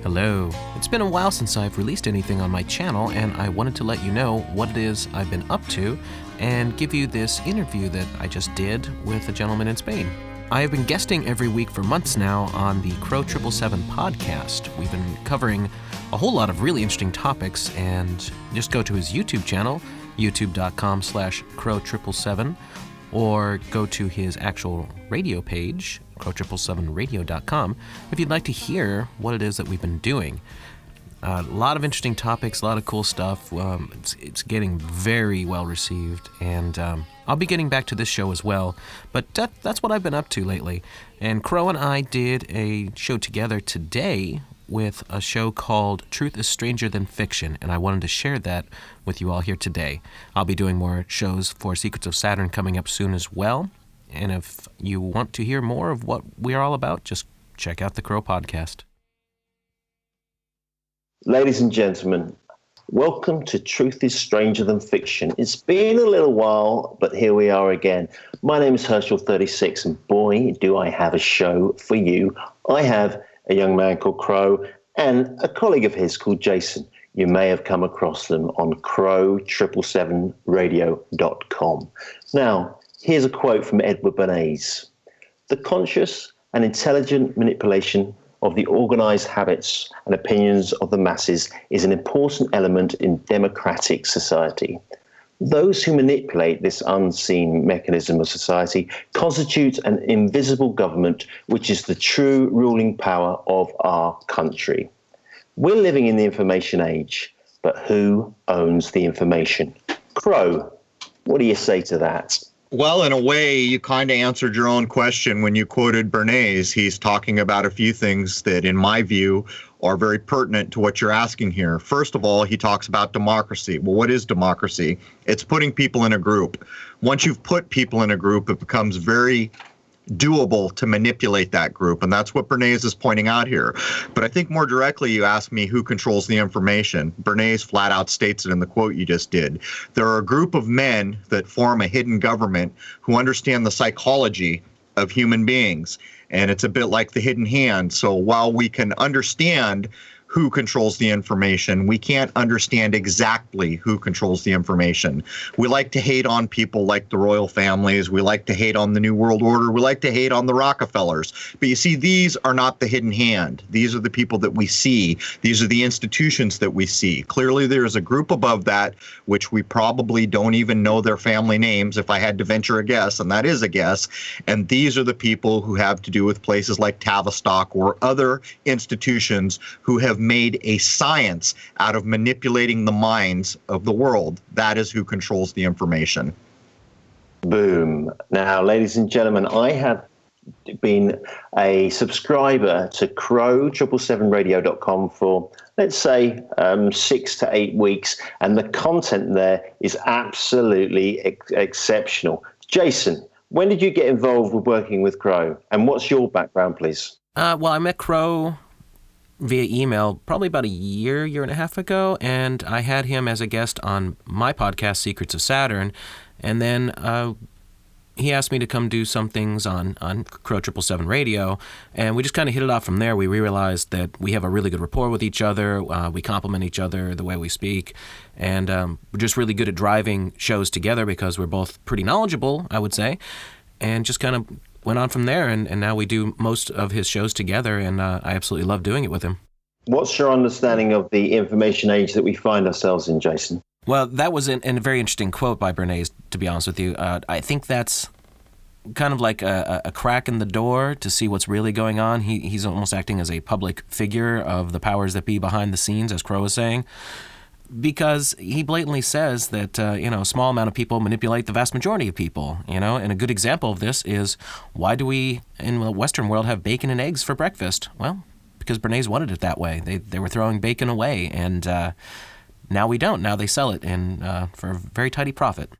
Hello. It's been a while since I've released anything on my channel, and I wanted to let you know what it is I've been up to and give you this interview that I just did with a gentleman in Spain. I have been guesting every week for months now on the Crrow777 podcast. We've been covering a whole lot of really interesting topics, and just go to his YouTube channel, youtube.com/Crrow777, or go to his actual radio page, Crrow777radio.com, if you'd like to hear what it is that we've been doing. A lot of interesting topics, a lot of cool stuff. It's getting very well received, and I'll be getting back to this show as well, but that's what I've been up to lately. And Crrow and I did a show together today with a show called Truth is Stranger Than Fiction, and I wanted to share that with you all here today. I'll be doing more shows for Secrets of Saturn coming up soon as well, and if you want to hear more of what we are all about, just check out the Crrow podcast. Ladies and gentlemen, welcome to Truth is Stranger Than Fiction. It's been a little while, but here we are again. My name is Herschel36, and boy, do I have a show for you. I have a young man called Crrow and a colleague of his called Jason. You may have come across them on Crrow777radio.com. Now, here's a quote from Edward Bernays. The conscious and intelligent manipulation of the organized habits and opinions of the masses is an important element in democratic society. Those who manipulate this unseen mechanism of society constitute an invisible government, which is the true ruling power of our country. We're living in the information age, but who owns the information? Crrow, what do you say to that? Well, in a way, you kind of answered your own question when you quoted Bernays. He's talking about a few things that, in my view, are very pertinent to what you're asking here. First of all, he talks about democracy. Well, what is democracy? It's putting people in a group. Once you've put people in a group, it becomes very doable to manipulate that group, and that's what Bernays is pointing out here. But I think more directly, you asked me who controls the information. Bernays flat out states it in the quote you just did. There are a group of men that form a hidden government who understand the psychology of human beings, and it's a bit like the hidden hand. So while we can understand who controls the information, we can't understand exactly who controls the information. We like to hate on people like the royal families. We like to hate on the New World Order. We like to hate on the Rockefellers. But you see, these are not the hidden hand. These are the people that we see. These are the institutions that we see. Clearly, there is a group above that, which we probably don't even know their family names, if I had to venture a guess, and that is a guess. And these are the people who have to do with places like Tavistock or other institutions who have made a science out of manipulating the minds of the world. That is who controls the information. Boom. Now, ladies and gentlemen, I have been a subscriber to Crrow777radio.com for, let's say, 6 to 8 weeks, and the content there is absolutely exceptional. Jason, when did you get involved with working with Crrow, and what's your background, please? Well, I met Crrow via email probably about a year and a half ago, and I had him as a guest on my podcast, Secrets of Saturn, and then he asked me to come do some things on Crrow777 Radio, and we just kind of hit it off from there. We realized that we have a really good rapport with each other. We complement each other the way we speak, and we're just really good at driving shows together because we're both pretty knowledgeable, I would say, and just kind of went on from there, and now we do most of his shows together, and I absolutely love doing it with him. What's your understanding of the information age that we find ourselves in, Jason? Well, that was a very interesting quote by Bernays, to be honest with you. I think that's kind of like a crack in the door to see what's really going on. He's almost acting as a public figure of the powers that be behind the scenes, as Crrow was saying, because he blatantly says that, a small amount of people manipulate the vast majority of people, and a good example of this is, why do we in the Western world have bacon and eggs for breakfast? Well, because Bernays wanted it that way. They were throwing bacon away, and now we don't. Now they sell it for a very tidy profit.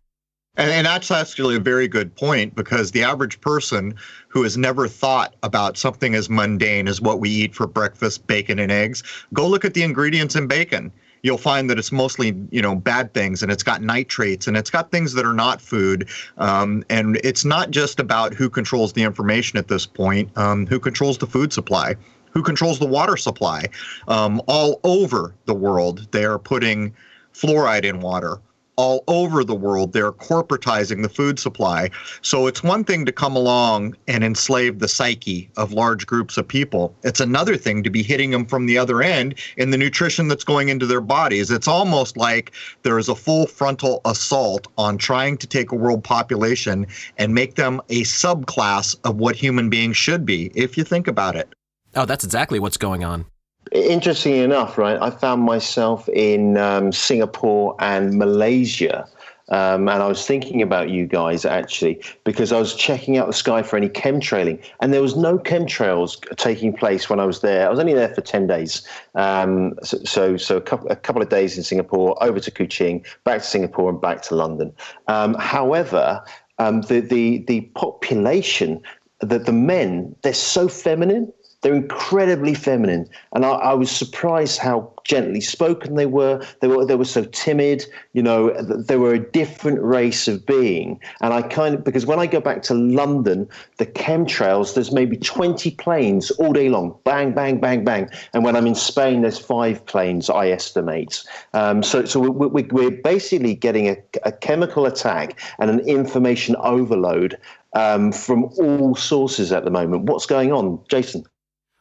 And that's actually a very good point, because the average person who has never thought about something as mundane as what we eat for breakfast, bacon and eggs, go look at the ingredients in bacon. You'll find that it's mostly, bad things, and it's got nitrates, and it's got things that are not food. And it's not just about who controls the information at this point, who controls the food supply. who controls the water supply. All over the world, they are putting fluoride in water. All over the world, they're corporatizing the food supply. So it's one thing to come along and enslave the psyche of large groups of people. It's another thing to be hitting them from the other end in the nutrition that's going into their bodies. It's almost like there is a full frontal assault on trying to take a world population and make them a subclass of what human beings should be, if you think about it. Oh, that's exactly what's going on. Interestingly enough, right, I found myself in Singapore and Malaysia, and I was thinking about you guys, actually, because I was checking out the sky for any chemtrailing, and there was no chemtrails taking place when I was there. I was only there for 10 days, so a couple of days in Singapore, over to Kuching, back to Singapore, and back to London. However, the population, the men, they're so feminine. They're incredibly feminine, and I was surprised how gently spoken they were. They were so timid. You know, they were a different race of being. And because when I go back to London, the chemtrails, there's maybe 20 planes all day long, bang, bang, bang, bang. And when I'm in Spain, there's 5 planes, I estimate. So we're basically getting a chemical attack and an information overload from all sources at the moment. What's going on, Jason?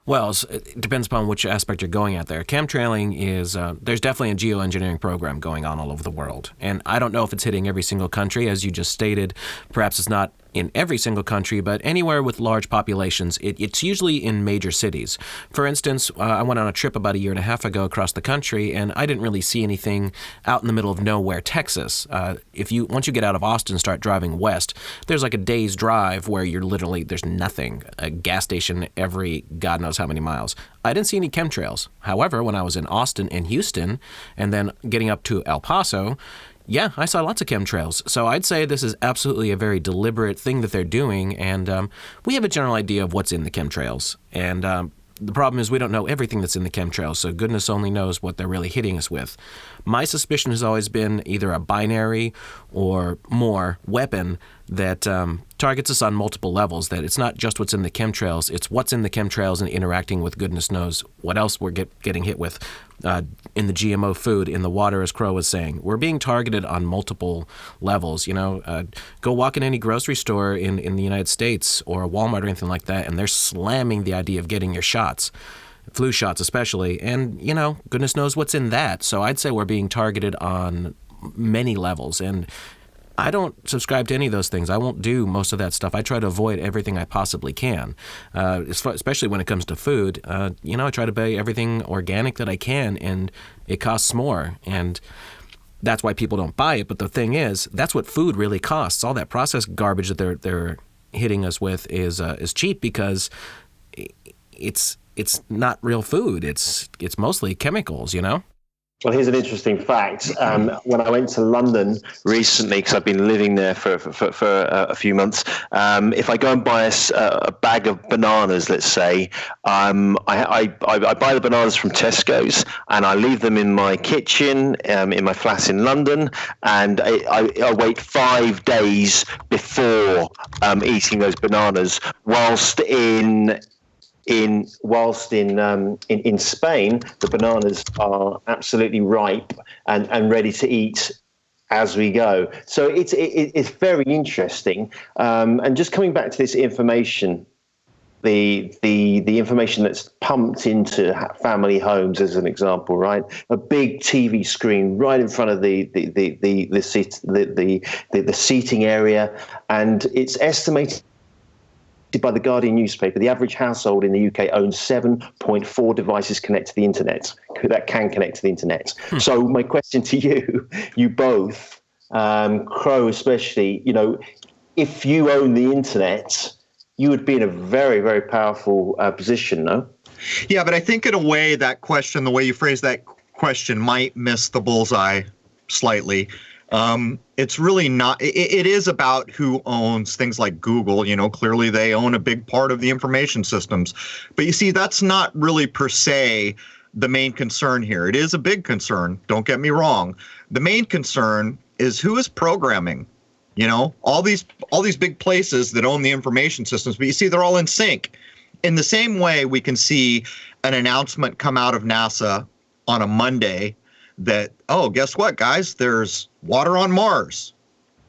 Well, it depends upon which aspect you're going at there. Chemtrailing is, there's definitely a geoengineering program going on all over the world. And I don't know if it's hitting every single country, as you just stated. Perhaps it's not in every single country, but anywhere with large populations, it's usually in major cities. For instance, I went on a trip about a year and a half ago across the country, and I didn't really see anything out in the middle of nowhere, Texas. Once you get out of Austin and start driving west, there's like a day's drive where there's nothing. A gas station every God knows how many miles. I didn't see any chemtrails. However, when I was in Austin and Houston, and then getting up to El Paso, yeah, I saw lots of chemtrails. So I'd say this is absolutely a very deliberate thing that they're doing, and we have a general idea of what's in the chemtrails. And the problem is we don't know everything that's in the chemtrails, so goodness only knows what they're really hitting us with. My suspicion has always been either a binary or more weapon that targets us on multiple levels, that it's not just what's in the chemtrails, it's what's in the chemtrails and interacting with goodness knows what else we're getting hit with in the GMO food, in the water, as Crow was saying. We're being targeted on multiple levels. Go walk in any grocery store in the United States or a Walmart or anything like that, and they're slamming the idea of getting your shots. Flu shots especially, and, goodness knows what's in that. So I'd say we're being targeted on many levels, and I don't subscribe to any of those things. I won't do most of that stuff. I try to avoid everything I possibly can, especially when it comes to food. I try to buy everything organic that I can, and it costs more, and that's why people don't buy it. But the thing is, that's what food really costs. All that processed garbage that they're hitting us with is cheap because it's not real food. It's mostly chemicals, Well, here's an interesting fact. When I went to London recently, because I've been living there for a few months, if I go and buy a bag of bananas, let's say, I buy the bananas from Tesco's and I leave them in my kitchen, in my flat in London, and I wait 5 days before eating those bananas, whilst in Spain, the bananas are absolutely ripe and ready to eat as we go. So it's very interesting. And just coming back to this information, the information that's pumped into family homes, as an example, right? A big TV screen right in front of the seating area, and it's estimated by the Guardian newspaper, the average household in the UK owns 7.4 devices connected to the internet that can connect to the internet. So my question to you both, Crow especially, if you own the internet, you would be in a very, very powerful position, no? Yeah, but I think in a way the way you phrase that question might miss the bullseye slightly. It's really not, it is about who owns things like Google. Clearly they own a big part of the information systems. But you see, that's not really per se the main concern here. It is a big concern, don't get me wrong. The main concern is who is programming. All these big places that own the information systems, but you see, they're all in sync. In the same way, we can see an announcement come out of NASA on a Monday that, oh, guess what, guys? There's water on Mars.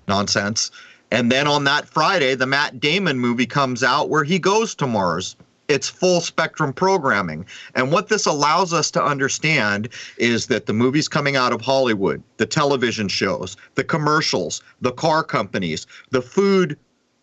Nonsense. And then on that Friday, the Matt Damon movie comes out where he goes to Mars. It's full spectrum programming. And what this allows us to understand is that the movies coming out of Hollywood, the television shows, the commercials, the car companies, the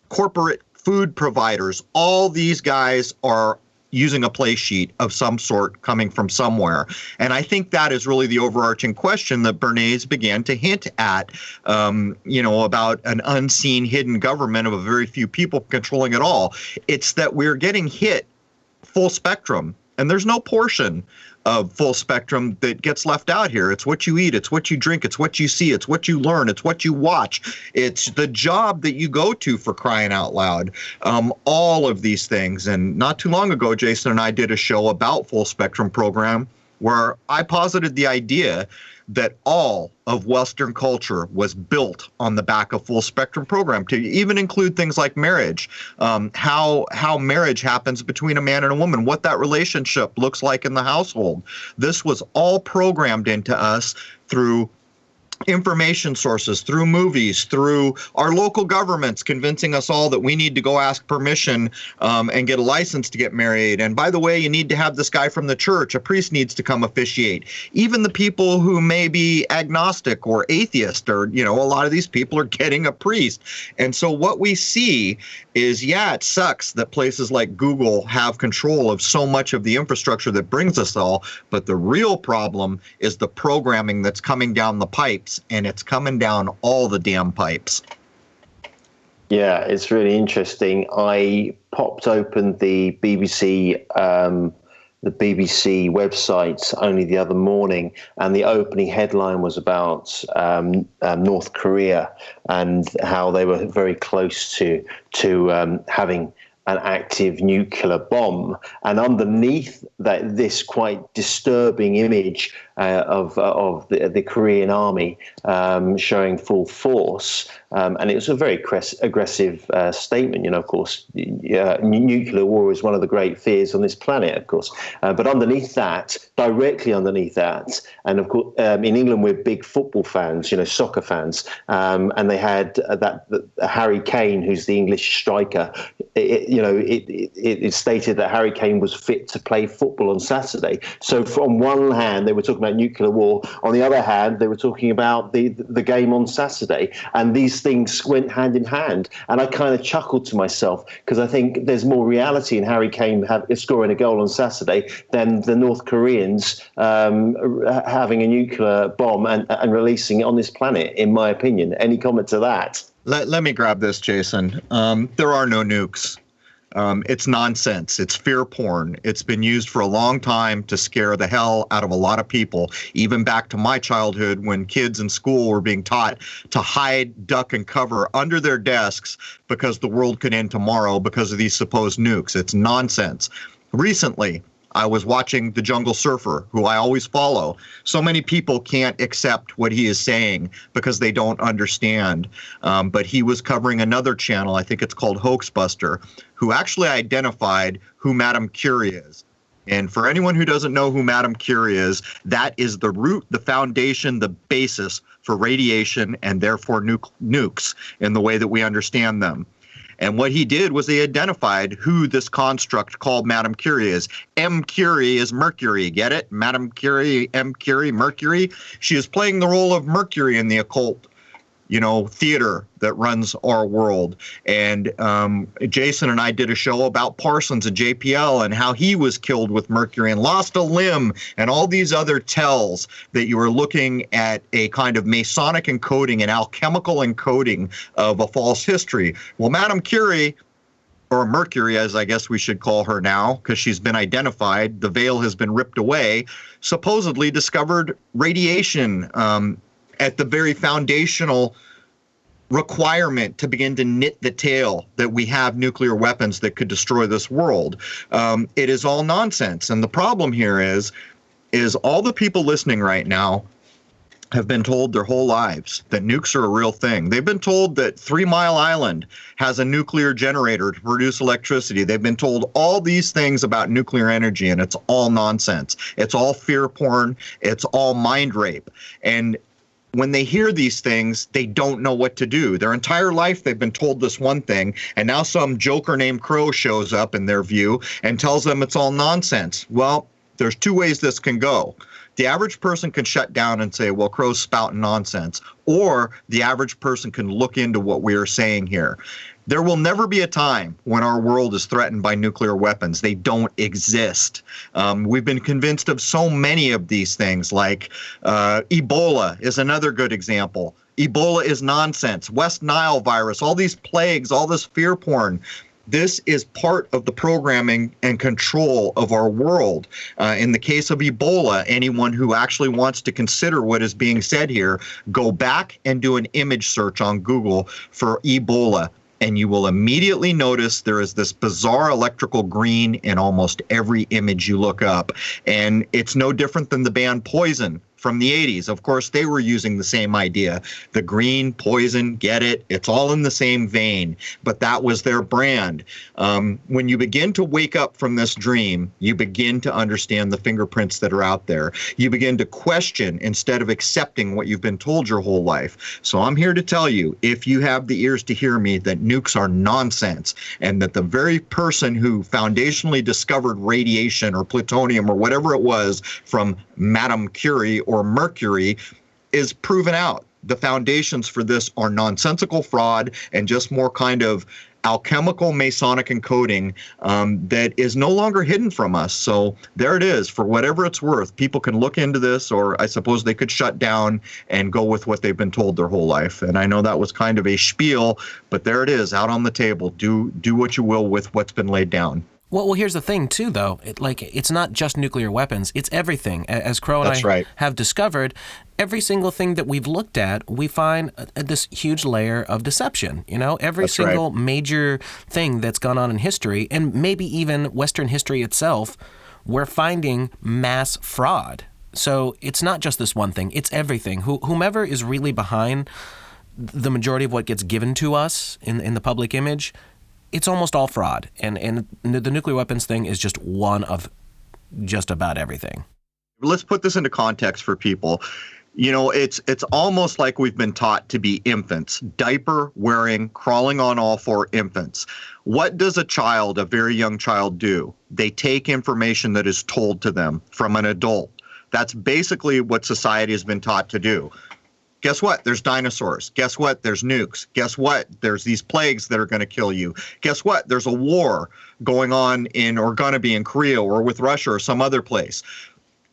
corporate food providers, all these guys are using a play sheet of some sort coming from somewhere. And I think that is really the overarching question that Bernays began to hint at, about an unseen hidden government of a very few people controlling it all. It's that we're getting hit full spectrum, and there's no portion of full spectrum that gets left out here. It's what you eat, it's what you drink, it's what you see, it's what you learn, it's what you watch, it's the job that you go to, for crying out loud. All of these things. And not too long ago, Jason and I did a show about full spectrum program where I posited the idea that all of Western culture was built on the back of full spectrum program, to even include things like marriage, how marriage happens between a man and a woman, what that relationship looks like in the household. This was all programmed into us through information sources, through movies, through our local governments convincing us all that we need to go ask permission and get a license to get married. And by the way, you need to have this guy from the church. A priest needs to come officiate. Even the people who may be agnostic or atheist, or, a lot of these people are getting a priest. And so what we see is, yeah, it sucks that places like Google have control of so much of the infrastructure that brings us all. But the real problem is the programming that's coming down the pipes, and it's coming down all the damn pipes. Yeah, it's really interesting. I popped open the BBC website only the other morning, and the opening headline was about North Korea and how they were very close to having an active nuclear bomb. And underneath that, this quite disturbing image of the Korean army showing full force. And it was a very aggressive statement. Of course, nuclear war is one of the great fears on this planet, of course. But underneath that, directly underneath that, and of course, in England, we're big football fans, soccer fans. And they had that Harry Kane, who's the English striker. It stated that Harry Kane was fit to play football on Saturday. So on one hand, they were talking about nuclear war. On the other hand, they were talking about the game on Saturday. And these things went hand in hand. And I kind of chuckled to myself, because I think there's more reality in Harry Kane scoring a goal on Saturday than the North Koreans having a nuclear bomb and releasing it on this planet, in my opinion. Any comment to that? Let me grab this, Jason. There are no nukes. It's nonsense. It's fear porn. It's been used for a long time to scare the hell out of a lot of people, even back to my childhood, when kids in school were being taught to hide, duck, and cover under their desks because the world could end tomorrow because of these supposed nukes. It's nonsense. Recently, I was watching The Jungle Surfer, who I always follow. So many people can't accept what he is saying because they don't understand. But he was covering another channel, I think it's called Hoax, who actually identified who Madame Curie is. And for anyone who doesn't know who Madame Curie is, that is the root, the foundation, the basis for radiation, and therefore nukes in the way that we understand them. And what he did was he identified who this construct called Madame Curie is. M. Curie is Mercury, get it? Madame Curie, M. Curie, Mercury. She is playing the role of Mercury in the occult, theater that runs our world. And Jason and I did a show about Parsons and JPL and how he was killed with mercury and lost a limb, and all these other tells that you are looking at a kind of Masonic encoding, an alchemical encoding of a false history. Well, Madame Curie, or Mercury, as I guess we should call her now, because she's been identified, the veil has been ripped away, supposedly discovered radiation at the very foundational requirement to begin to knit the tale that we have nuclear weapons that could destroy this world. It is all nonsense. And the problem here is all the people listening right now have been told their whole lives that nukes are a real thing. They've been told that 3 Mile Island has a nuclear generator to produce electricity. They've been told all these things about nuclear energy, and it's all nonsense. It's all fear porn. It's all mind rape. And when they hear these things, they don't know what to do. Their entire life, they've been told this one thing, and now some joker named Crrow shows up in their view and tells them it's all nonsense. Well, there's two ways this can go. The average person can shut down and say, well, Crrow's spouting nonsense, or the average person can look into what we are saying here. There will never be a time when our world is threatened by nuclear weapons. They don't exist. We've been convinced of so many of these things, like Ebola is another good example. Ebola is nonsense. West Nile virus, all these plagues, all this fear porn. This is part of the programming and control of our world. In the case of Ebola, anyone who actually wants to consider what is being said here, go back and do an image search on Google for Ebola, and you will immediately notice there is this bizarre electrical green in almost every image you look up. And it's no different than the band Poison from the 80s. Of course, they were using the same idea. The green, poison, get it? It's all in the same vein, but that was their brand. When you begin to wake up from this dream, you begin to understand the fingerprints that are out there. You begin to question instead of accepting what you've been told your whole life. So I'm here to tell you, if you have the ears to hear me, that nukes are nonsense, and that the very person who foundationally discovered radiation or plutonium or whatever it was from Madame Curie or Mercury is proven out. The foundations for this are nonsensical fraud and just more kind of alchemical Masonic encoding that is no longer hidden from us. So there it is. For whatever it's worth, people can look into this, or I suppose they could shut down and go with what they've been told their whole life. And I know that was kind of a spiel, but there it is, out on the table. Do what you will with what's been laid down. Well, here's the thing, too, though. It's not just nuclear weapons. It's everything. As Crrow and I have discovered, every single thing that we've looked at, we find this huge layer of deception. You know, every single major thing that's gone on in history, and maybe even Western history itself, we're finding mass fraud. So it's not just this one thing. It's everything. Whomever is really behind the majority of what gets given to us in the public image, it's almost all fraud, and the nuclear weapons thing is just one of just about everything. Let's put this into context for people. You know, it's almost like we've been taught to be infants, diaper-wearing, crawling on all four infants. What does a very young child do? They take information that is told to them from an adult. That's basically what society has been taught to do. Guess what? There's dinosaurs. Guess what? There's nukes. Guess what? There's these plagues that are going to kill you. Guess what? There's a war going on or going to be in Korea or with Russia or some other place.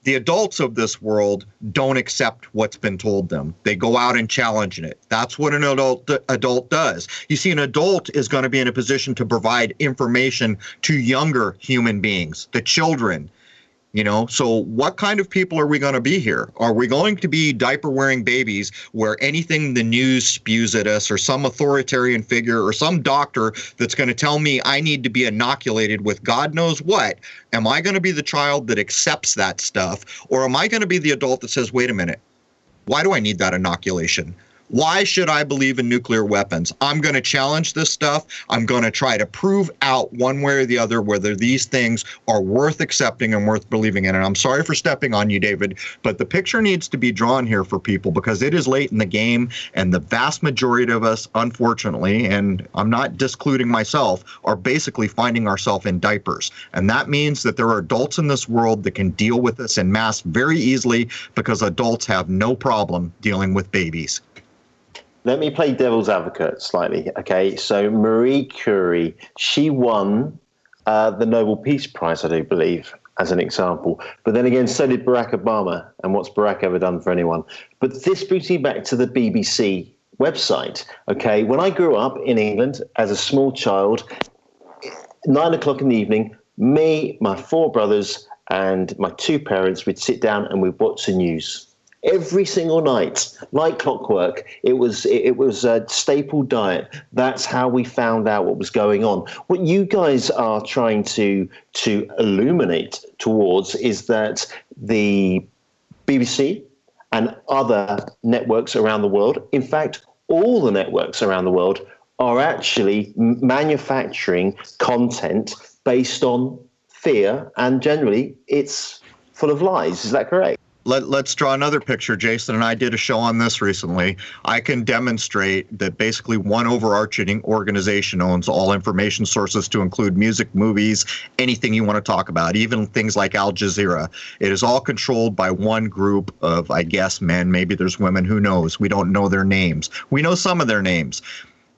The adults of this world don't accept what's been told them. They go out and challenge it. That's what an adult does. You see, an adult is going to be in a position to provide information to younger human beings, the children. You know, so what kind of people are we going to be here? Are we going to be diaper-wearing babies where anything the news spews at us, or some authoritarian figure, or some doctor that's going to tell me I need to be inoculated with God knows what? Am I going to be the child that accepts that stuff? Or am I going to be the adult that says, wait a minute, why do I need that inoculation? Why should I believe in nuclear weapons? I'm going to challenge this stuff. I'm going to try to prove out one way or the other whether these things are worth accepting and worth believing in. And I'm sorry for stepping on you, David, but the picture needs to be drawn here for people because it is late in the game, and the vast majority of us, unfortunately, and I'm not discluding myself, are basically finding ourselves in diapers. And that means that there are adults in this world that can deal with this en masse very easily because adults have no problem dealing with babies. Let me play devil's advocate slightly, okay? So Marie Curie, she won the Nobel Peace Prize, I do believe, as an example. But then again, so did Barack Obama, and what's Barack ever done for anyone? But this brings me back to the BBC website, okay? When I grew up in England as a small child, 9 o'clock in the evening, me, my 4 brothers, and my 2 parents would sit down and we'd watch the news. Every single night, like clockwork, it was a staple diet. That's how we found out what was going on. What you guys are trying to illuminate towards is that the BBC and other networks around the world, in fact, all the networks around the world, are actually manufacturing content based on fear, and generally it's full of lies. Is that correct? Let's draw another picture. Jason and I did a show on this recently. I can demonstrate that basically one overarching organization owns all information sources, to include music, movies, anything you want to talk about, even things like Al Jazeera. It is all controlled by one group of, I guess, men. Maybe there's women. Who knows? We don't know their names. We know some of their names.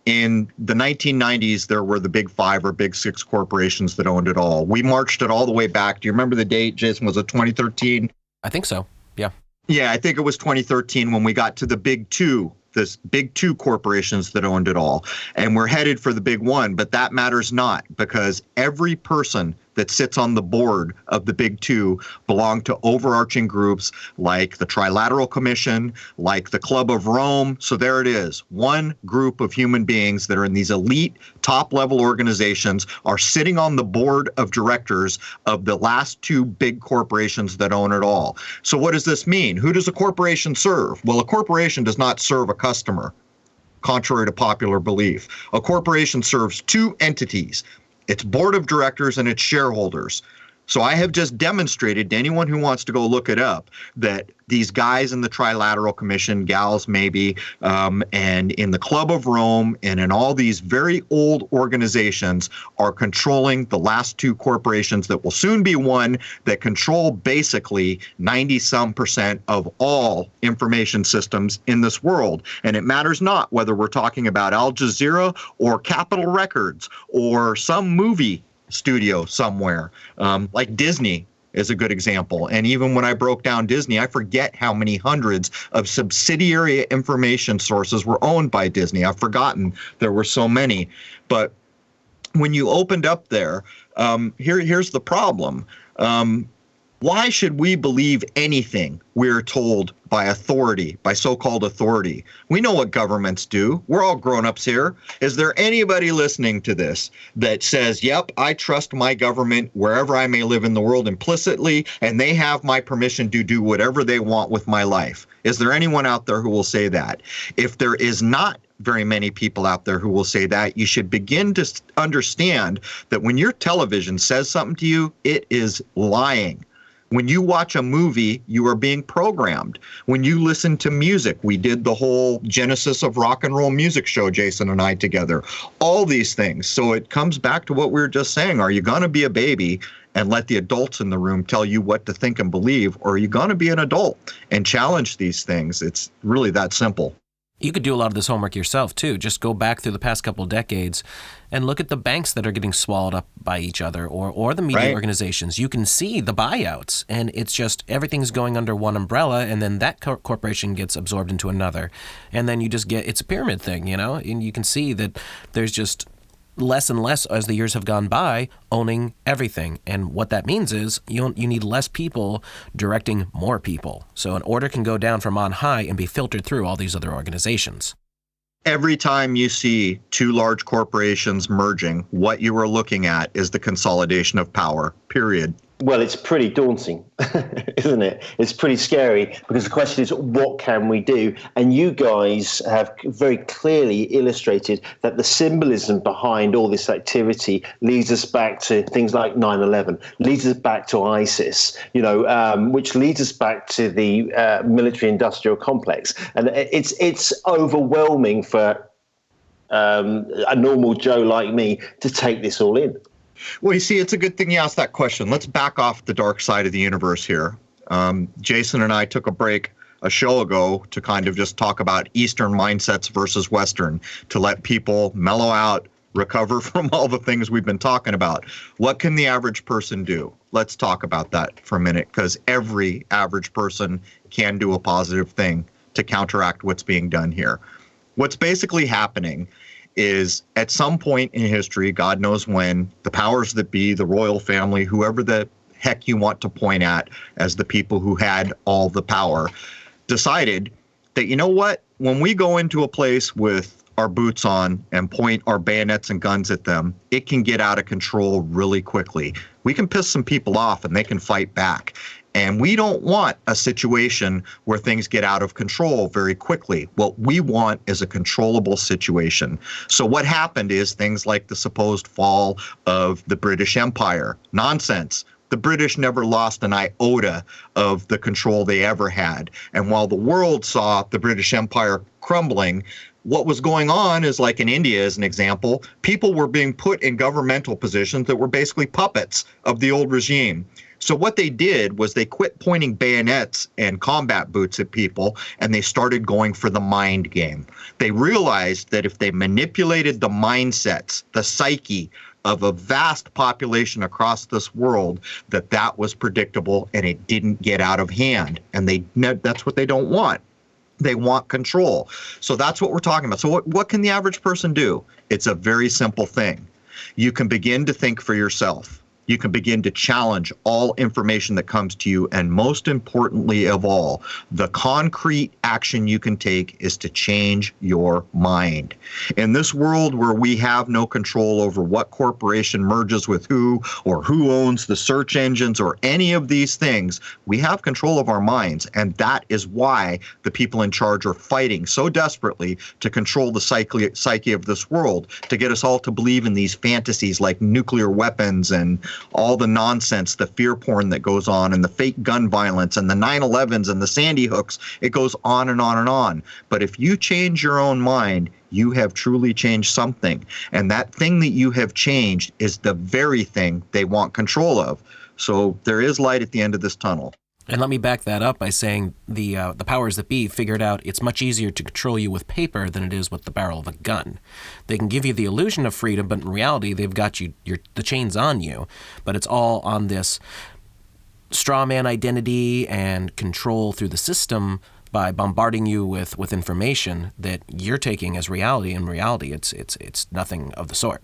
In the 1990s, there were the big five or big six corporations that owned it all. We marched it all the way back. Do you remember the date, Jason? Was it 2013? I think so. Yeah. Yeah, I think it was 2013 when we got to the big two, this big two corporations that owned it all. And we're headed for the big one, but that matters not, because every person that sits on the board of the big two belong to overarching groups like the Trilateral Commission, like the Club of Rome. So there it is. One group of human beings that are in these elite top-level organizations are sitting on the board of directors of the last two big corporations that own it all. So what does this mean? Who does a corporation serve? Well, a corporation does not serve a customer, contrary to popular belief. A corporation serves two entities: its board of directors and its shareholders. So I have just demonstrated to anyone who wants to go look it up that these guys in the Trilateral Commission, gals maybe, and in the Club of Rome and in all these very old organizations are controlling the last two corporations that will soon be one, that control basically 90-some% of all information systems in this world. And it matters not whether we're talking about Al Jazeera or Capitol Records or some movie studio somewhere, like Disney is a good example. And even when I broke down Disney, I forget how many hundreds of subsidiary information sources were owned by Disney. I've forgotten. There were so many. But when you opened up there, here's the problem. Why should we believe anything we're told by authority, by so-called authority? We know what governments do. We're all grown-ups here. Is there anybody listening to this that says, yep, I trust my government wherever I may live in the world implicitly, and they have my permission to do whatever they want with my life? Is there anyone out there who will say that? If there is not very many people out there who will say that, you should begin to understand that when your television says something to you, it is lying. When you watch a movie, you are being programmed. When you listen to music, we did the whole genesis of rock and roll music show, Jason and I together, all these things. So it comes back to what we were just saying. Are you going to be a baby and let the adults in the room tell you what to think and believe? Or are you going to be an adult and challenge these things? It's really that simple. You could do a lot of this homework yourself, too. Just go back through the past couple of decades and look at the banks that are getting swallowed up by each other, or the media organizations. You can see the buyouts, and it's just everything's going under one umbrella, and then that corporation gets absorbed into another. And then you just get, it's a pyramid thing, and you can see that there's just less and less as the years have gone by owning everything. And what that means is you need less people directing more people. So an order can go down from on high and be filtered through all these other organizations. Every time you see two large corporations merging, what you are looking at is the consolidation of power, period. Well, it's pretty daunting, isn't it? It's pretty scary, because the question is, what can we do? And you guys have very clearly illustrated that the symbolism behind all this activity leads us back to things like 9/11, leads us back to ISIS, which leads us back to the military-industrial complex. And it's overwhelming for a normal Joe like me to take this all in. Well, you see, it's a good thing you asked that question. Let's back off the dark side of the universe here. Jason and I took a break a show ago to kind of just talk about Eastern mindsets versus Western, to let people mellow out, recover from all the things we've been talking about. What can the average person do? Let's talk about that for a minute, because every average person can do a positive thing to counteract what's being done here. What's basically happening is, at some point in history, God knows when, the powers that be, the royal family, whoever the heck you want to point at as the people who had all the power, decided that, you know what, when we go into a place with our boots on and point our bayonets and guns at them, it can get out of control really quickly. We can piss some people off and they can fight back. And we don't want a situation where things get out of control very quickly. What we want is a controllable situation. So what happened is things like the supposed fall of the British Empire. Nonsense. The British never lost an iota of the control they ever had. And while the world saw the British Empire crumbling, what was going on is, like in India, as an example, people were being put in governmental positions that were basically puppets of the old regime. So what they did was they quit pointing bayonets and combat boots at people, and they started going for the mind game. They realized that if they manipulated the mindsets, the psyche of a vast population across this world, that was predictable and it didn't get out of hand. And that's what they don't want. They want control. So that's what we're talking about. So what can the average person do? It's a very simple thing. You can begin to think for yourself. You can begin to challenge all information that comes to you. And most importantly of all, the concrete action you can take is to change your mind. In this world where we have no control over what corporation merges with who, or who owns the search engines, or any of these things, we have control of our minds. And that is why the people in charge are fighting so desperately to control the psyche of this world, to get us all to believe in these fantasies like nuclear weapons and all the nonsense, the fear porn that goes on, and the fake gun violence, and the 9/11s and the Sandy Hooks. It goes on and on and on. But if you change your own mind, you have truly changed something. And that thing that you have changed is the very thing they want control of. So there is light at the end of this tunnel. And let me back that up by saying the powers that be figured out it's much easier to control you with paper than it is with the barrel of a gun. They can give you the illusion of freedom, but in reality, they've got the chains on you. But it's all on this straw man identity and control through the system by bombarding you with information that you're taking as reality. In reality, it's nothing of the sort.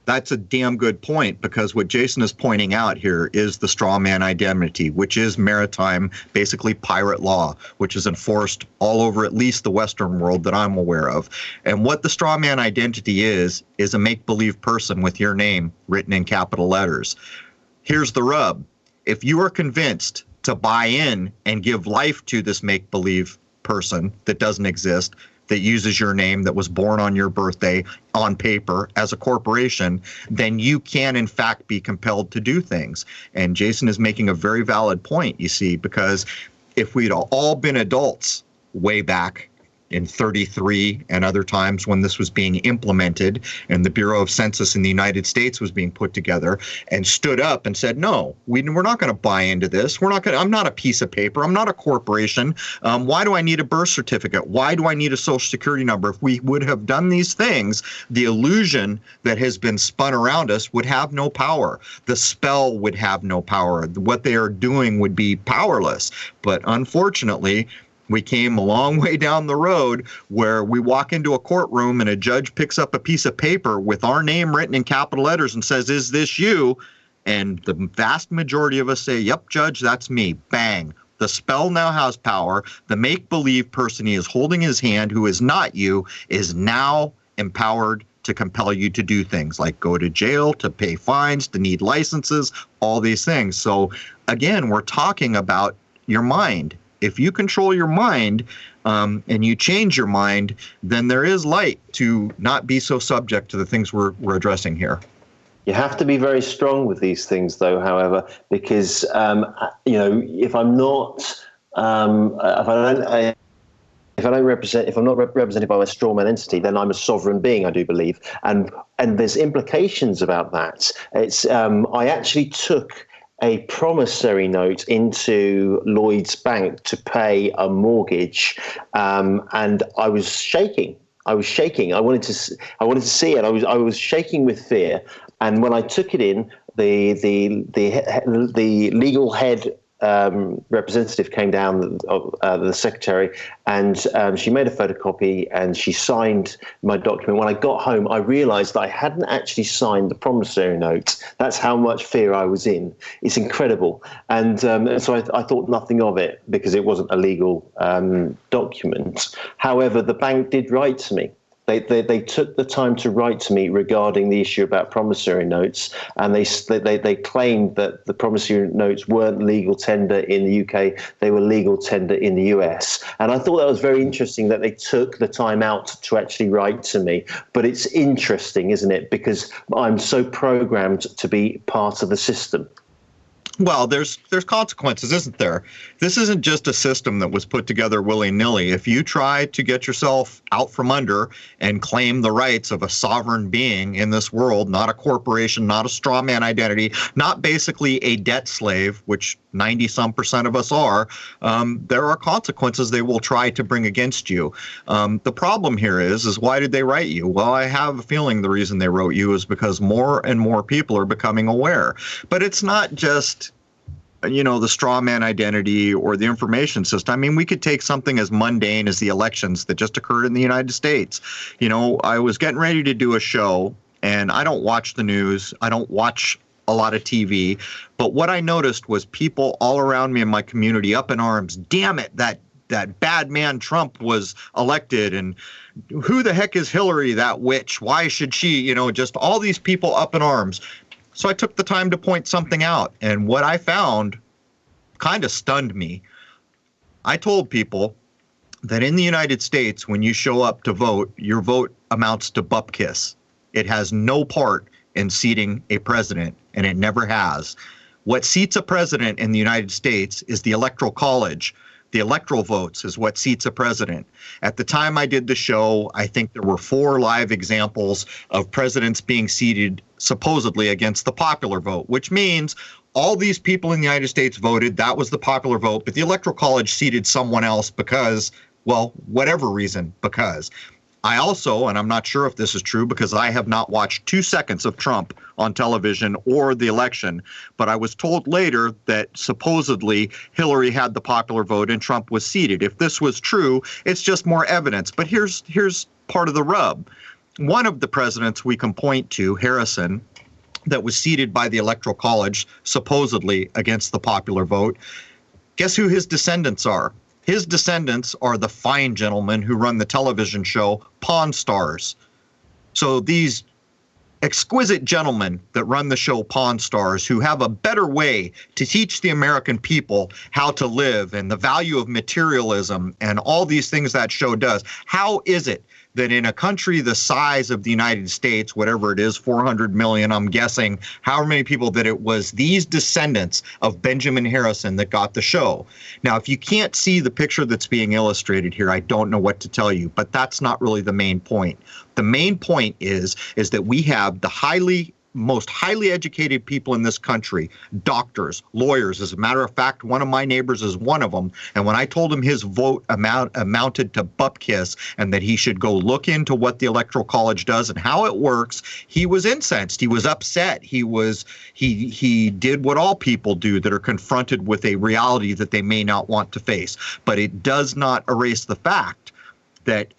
That's a damn good point, because what Jason is pointing out here is the straw man identity, which is maritime, basically pirate law, which is enforced all over at least the Western world that I'm aware of. And what the straw man identity is a make-believe person with your name written in capital letters. Here's the rub. If you are convinced to buy in and give life to this make-believe person that doesn't exist, that uses your name, that was born on your birthday on paper as a corporation, then you can in fact be compelled to do things. And Jason is making a very valid point, you see, because if we'd all been adults way back in 33 and other times when this was being implemented and the Bureau of Census in the United States was being put together, and stood up and said, no, we're not going to buy into this. I'm not a piece of paper. I'm not a corporation. Why do I need a birth certificate? Why do I need a social security number? If we would have done these things, the illusion that has been spun around us would have no power. The spell would have no power. What they are doing would be powerless. But unfortunately, we came a long way down the road where we walk into a courtroom and a judge picks up a piece of paper with our name written in capital letters and says, "Is this you?" And the vast majority of us say, "Yep, Judge, that's me." Bang. The spell now has power. The make-believe person he is holding his hand, who is not you, is now empowered to compel you to do things like go to jail, to pay fines, to need licenses, all these things. So again, we're talking about your mind. If you control your mind and you change your mind, then there is light to not be so subject to the things we're addressing here. You have to be very strong with these things, though, however, because, if I'm not, if I'm not represented by a strawman entity, then I'm a sovereign being, I do believe. And there's implications about that. I actually took a promissory note into Lloyd's Bank to pay a mortgage, and I was shaking. I wanted to see it. I was shaking with fear. And when I took it in, the legal head representative came down, the secretary, and she made a photocopy and she signed my document. When I got home, I realized that I hadn't actually signed the promissory note. That's how much fear I was in. It's incredible. And so I thought nothing of it because it wasn't a legal document. However, the bank did write to me. They took the time to write to me regarding the issue about promissory notes, and they claimed that the promissory notes weren't legal tender in the UK, they were legal tender in the US. And I thought that was very interesting that they took the time out to actually write to me. But it's interesting, isn't it? Because I'm so programmed to be part of the system. Well, there's consequences, isn't there? This isn't just a system that was put together willy-nilly. If you try to get yourself out from under and claim the rights of a sovereign being in this world, not a corporation, not a straw man identity, not basically a debt slave, which 90-some% of us are, there are consequences they will try to bring against you. The problem here is why did they write you? Well, I have a feeling the reason they wrote you is because more and more people are becoming aware. But it's not just the straw man identity or the information system. I mean, we could take something as mundane as the elections that just occurred in the United States. I was getting ready to do a show, and I don't watch the news. I don't watch a lot of TV. But what I noticed was people all around me in my community up in arms. Damn it, that bad man Trump was elected, and who the heck is Hillary, that witch? Why should she? Just all these people up in arms. So I took the time to point something out, and what I found kind of stunned me. I told people that in the United States, when you show up to vote, your vote amounts to bupkis. It has no part in seating a president, and it never has. What seats a president in the United States is the Electoral College. The electoral votes is what seats a president. At the time I did the show, I think there were 4 live examples of presidents being seated supposedly against the popular vote, which means all these people in the United States voted, that was the popular vote, but the Electoral College seated someone else because, well, whatever reason, because. I also, and I'm not sure if this is true because I have not watched 2 seconds of Trump on television or the election, but I was told later that supposedly Hillary had the popular vote and Trump was seated. If this was true, it's just more evidence. But here's part of the rub. One of the presidents we can point to, Harrison, that was seated by the Electoral College, supposedly against the popular vote, guess who his descendants are? His descendants are the fine gentlemen who run the television show Pawn Stars. So these exquisite gentlemen that run the show Pawn Stars, who have a better way to teach the American people how to live and the value of materialism and all these things that show does. How is it that in a country the size of the United States, whatever it is, 400 million, I'm guessing, however many people, that it was these descendants of Benjamin Harrison that got the show? Now, if you can't see the picture that's being illustrated here, I don't know what to tell you, but that's not really the main point. The main point is that we have the most highly educated people in this country, doctors, lawyers. As a matter of fact, one of my neighbors is one of them. And when I told him his vote amounted to bupkis and that he should go look into what the Electoral College does and how it works, he was incensed. He was upset. He did what all people do that are confronted with a reality that they may not want to face. But it does not erase the fact that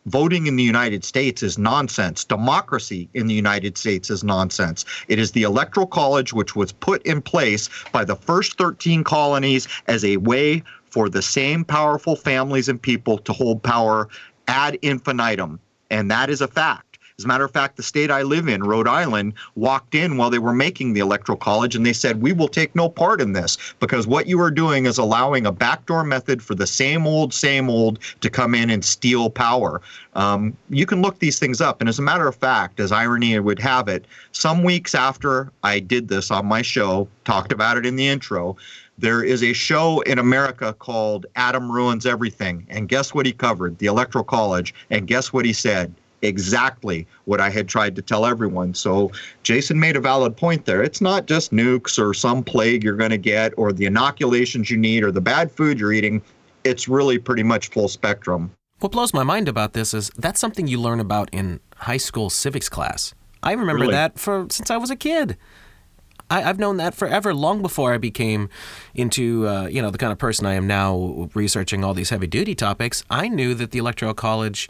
voting in the United States is nonsense. Democracy in the United States is nonsense. It is the Electoral College, which was put in place by the first 13 colonies as a way for the same powerful families and people to hold power ad infinitum. And that is a fact. As a matter of fact, the state I live in, Rhode Island, walked in while they were making the Electoral College, and they said, we will take no part in this because what you are doing is allowing a backdoor method for the same old to come in and steal power. You can look these things up. And as a matter of fact, as irony would have it, some weeks after I did this on my show, talked about it in the intro, there is a show in America called Adam Ruins Everything. And guess what he covered? The Electoral College. And guess what he said? Exactly what I had tried to tell everyone. So Jason made a valid point there. It's not just nukes or some plague you're going to get or the inoculations you need or the bad food you're eating. It's really pretty much full spectrum. What blows my mind about this is that's something you learn about in high school civics class. I remember that since I was a kid. I've known that forever, long before I became into, the kind of person I am now, researching all these heavy-duty topics. I knew that the Electoral College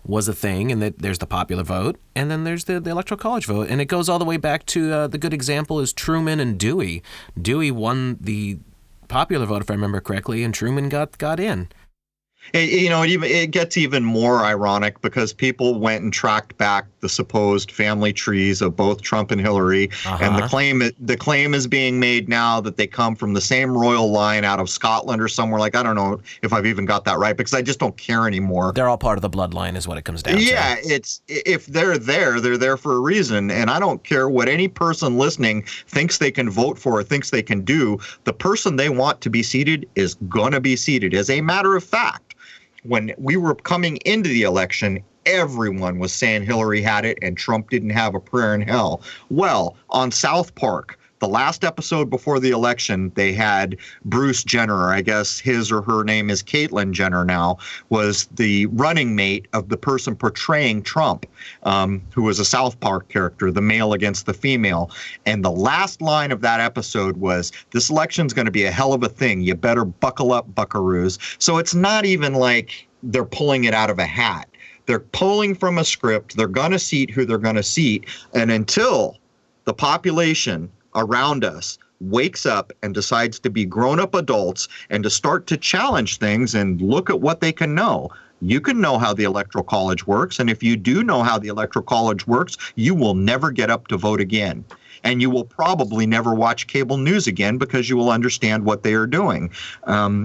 was a thing, and that there's the popular vote, and then there's the Electoral College vote. And it goes all the way back to the good example is Truman and Dewey. Dewey won the popular vote, if I remember correctly, and Truman got in. It gets even more ironic because people went and tracked back the supposed family trees of both Trump and Hillary, and the claim is being made now that they come from the same royal line out of Scotland or somewhere. Like, I don't know if I've even got that right because I just don't care anymore. They're all part of the bloodline, is what it comes down to. Yeah, if they're there for a reason, and I don't care what any person listening thinks they can vote for or thinks they can do. The person they want to be seated is gonna be seated. As a matter of fact, when we were coming into the election, everyone was saying Hillary had it and Trump didn't have a prayer in hell. Well, on South Park, the last episode before the election, they had Bruce Jenner, I guess his or her name is Caitlyn Jenner now, was the running mate of the person portraying Trump, who was a South Park character, the male against the female. And the last line of that episode was, "This election's going to be a hell of a thing. You better buckle up, buckaroos." So it's not even like they're pulling it out of a hat. They're pulling from a script. They're going to seat who they're going to seat. And until the population around us wakes up and decides to be grown-up adults and to start to challenge things and look at what they can know. You can know how the Electoral College works, and if you do know how the Electoral College works, you will never get up to vote again. And you will probably never watch cable news again because you will understand what they are doing.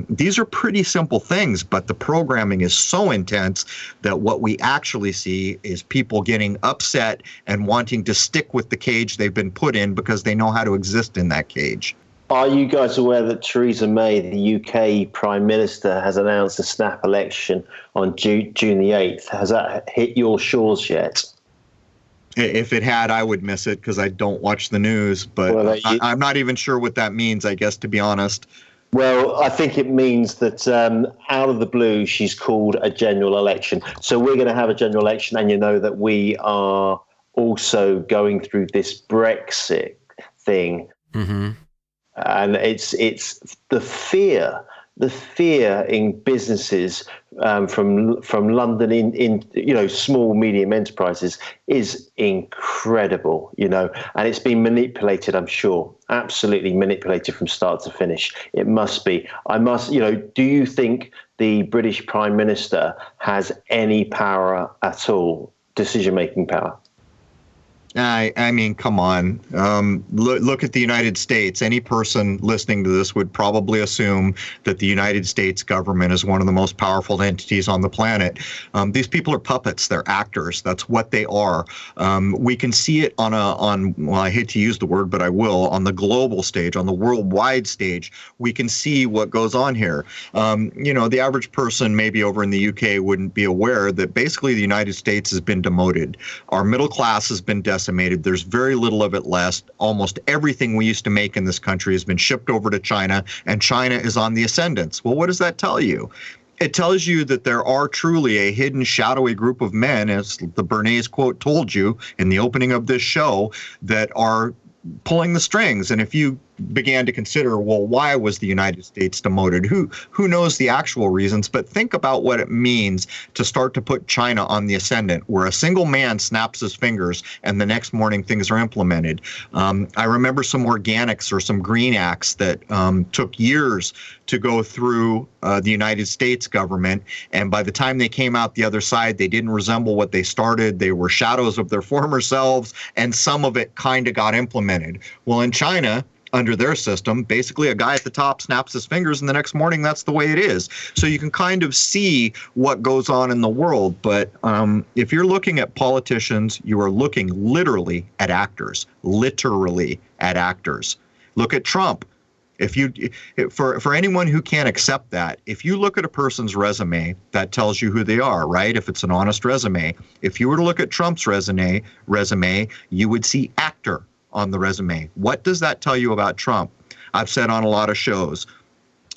These are pretty simple things, but the programming is so intense that what we actually see is people getting upset and wanting to stick with the cage they've been put in because they know how to exist in that cage. Are you guys aware that Theresa May, the UK Prime Minister, has announced a snap election on June the 8th? Has that hit your shores yet? If it had, I would miss it because I don't watch the news, but I'm not even sure what that means, I guess, to be honest. Well, I think it means that out of the blue, she's called a general election. So we're going to have a general election, and you know that we are also going through this Brexit thing. Mm-hmm. And it's the fear in businesses from London in small medium enterprises is incredible, and it's been manipulated, I'm sure, absolutely manipulated from start to finish. It must be. Do you think the British Prime Minister has any power at all, decision-making power? I mean, come on. Look at the United States. Any person listening to this would probably assume that the United States government is one of the most powerful entities on the planet. These people are puppets. They're actors. That's what they are. We can see it well, I hate to use the word, but I will, on the global stage, on the worldwide stage. We can see what goes on here. The average person maybe over in the UK wouldn't be aware that basically the United States has been demoted. Our middle class has been decimated. There's very little of it left. Almost everything we used to make in this country has been shipped over to China, and China is on the ascendance. Well, what does that tell you? It tells you that there are truly a hidden, shadowy group of men, as the Bernays quote told you in the opening of this show, that are pulling the strings. And if you began to consider, well, why was the United States demoted? Who knows the actual reasons? But think about what it means to start to put China on the ascendant, where a single man snaps his fingers and the next morning things are implemented. I remember some organics or some green acts that took years to go through the United States government. And by the time they came out the other side, they didn't resemble what they started. They were shadows of their former selves, and some of it kind of got implemented. Well, in China, under their system, basically a guy at the top snaps his fingers and the next morning that's the way it is. So you can kind of see what goes on in the world. But if you're looking at politicians, you are looking literally at actors. Look at Trump. For anyone who can't accept that, if you look at a person's resume, that tells you who they are, right? If it's an honest resume. If you were to look at Trump's resume, you would see actor on the resume. What does that tell you about Trump? I've said on a lot of shows,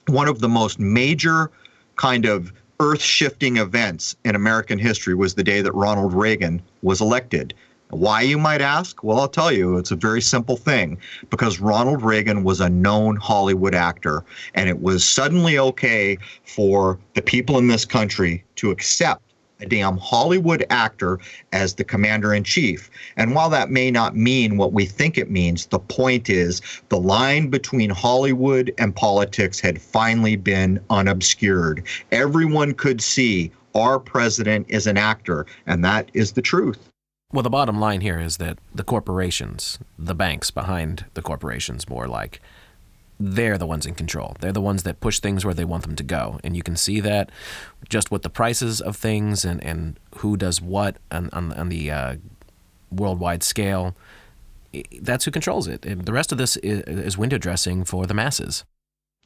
one of the most major kind of earth-shifting events in American history was the day that Ronald Reagan was elected. Why, you might ask? Well, I'll tell you, it's a very simple thing. Because Ronald Reagan was a known Hollywood actor, and it was suddenly okay for the people in this country to accept a damn Hollywood actor as the commander-in-chief. And while that may not mean what we think it means, the point is the line between Hollywood and politics had finally been unobscured. Everyone could see our president is an actor, and that is the truth. Well, the bottom line here is that the corporations, the banks behind the corporations more like, they're the ones in control. They're the ones that push things where they want them to go. And you can see that just with the prices of things and who does what on the worldwide scale. That's who controls it. And the rest of this is window dressing for the masses.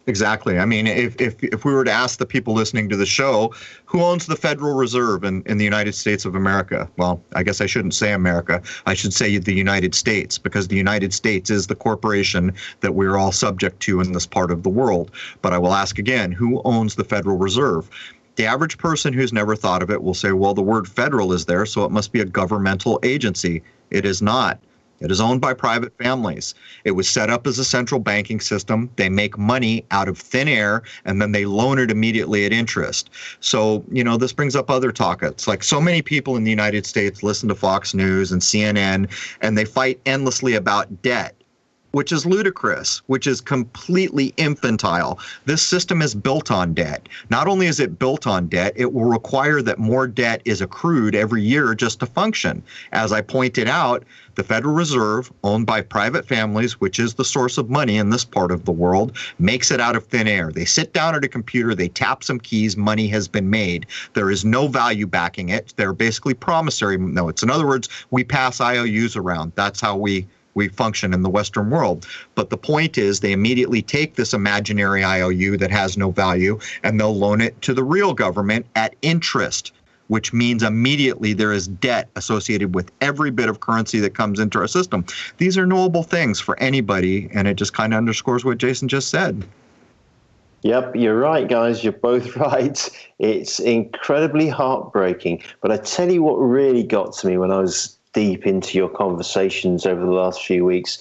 Exactly. I mean, if we were to ask the people listening to the show, who owns the Federal Reserve in the United States of America? Well, I guess I shouldn't say America. I should say the United States, because the United States is the corporation that we're all subject to in this part of the world. But I will ask again, who owns the Federal Reserve? The average person who's never thought of it will say, well, the word federal is there, so it must be a governmental agency. It is not. It is owned by private families. It was set up as a central banking system. They make money out of thin air, and then they loan it immediately at interest. So, this brings up other talk. It's like so many people in the United States listen to Fox News and CNN, and they fight endlessly about debt, which is ludicrous, which is completely infantile. This system is built on debt. Not only is it built on debt, it will require that more debt is accrued every year just to function. As I pointed out, the Federal Reserve, owned by private families, which is the source of money in this part of the world, makes it out of thin air. They sit down at a computer, they tap some keys, money has been made. There is no value backing it. They're basically promissory notes. In other words, we pass IOUs around. That's how we function in the Western world. But the point is they immediately take this imaginary IOU that has no value and they'll loan it to the real government at interest, which means immediately there is debt associated with every bit of currency that comes into our system. These are knowable things for anybody, and it just kind of underscores what Jason just said. Yep, you're right, guys. You're both right. It's incredibly heartbreaking. But I tell you what really got to me when I was deep into your conversations over the last few weeks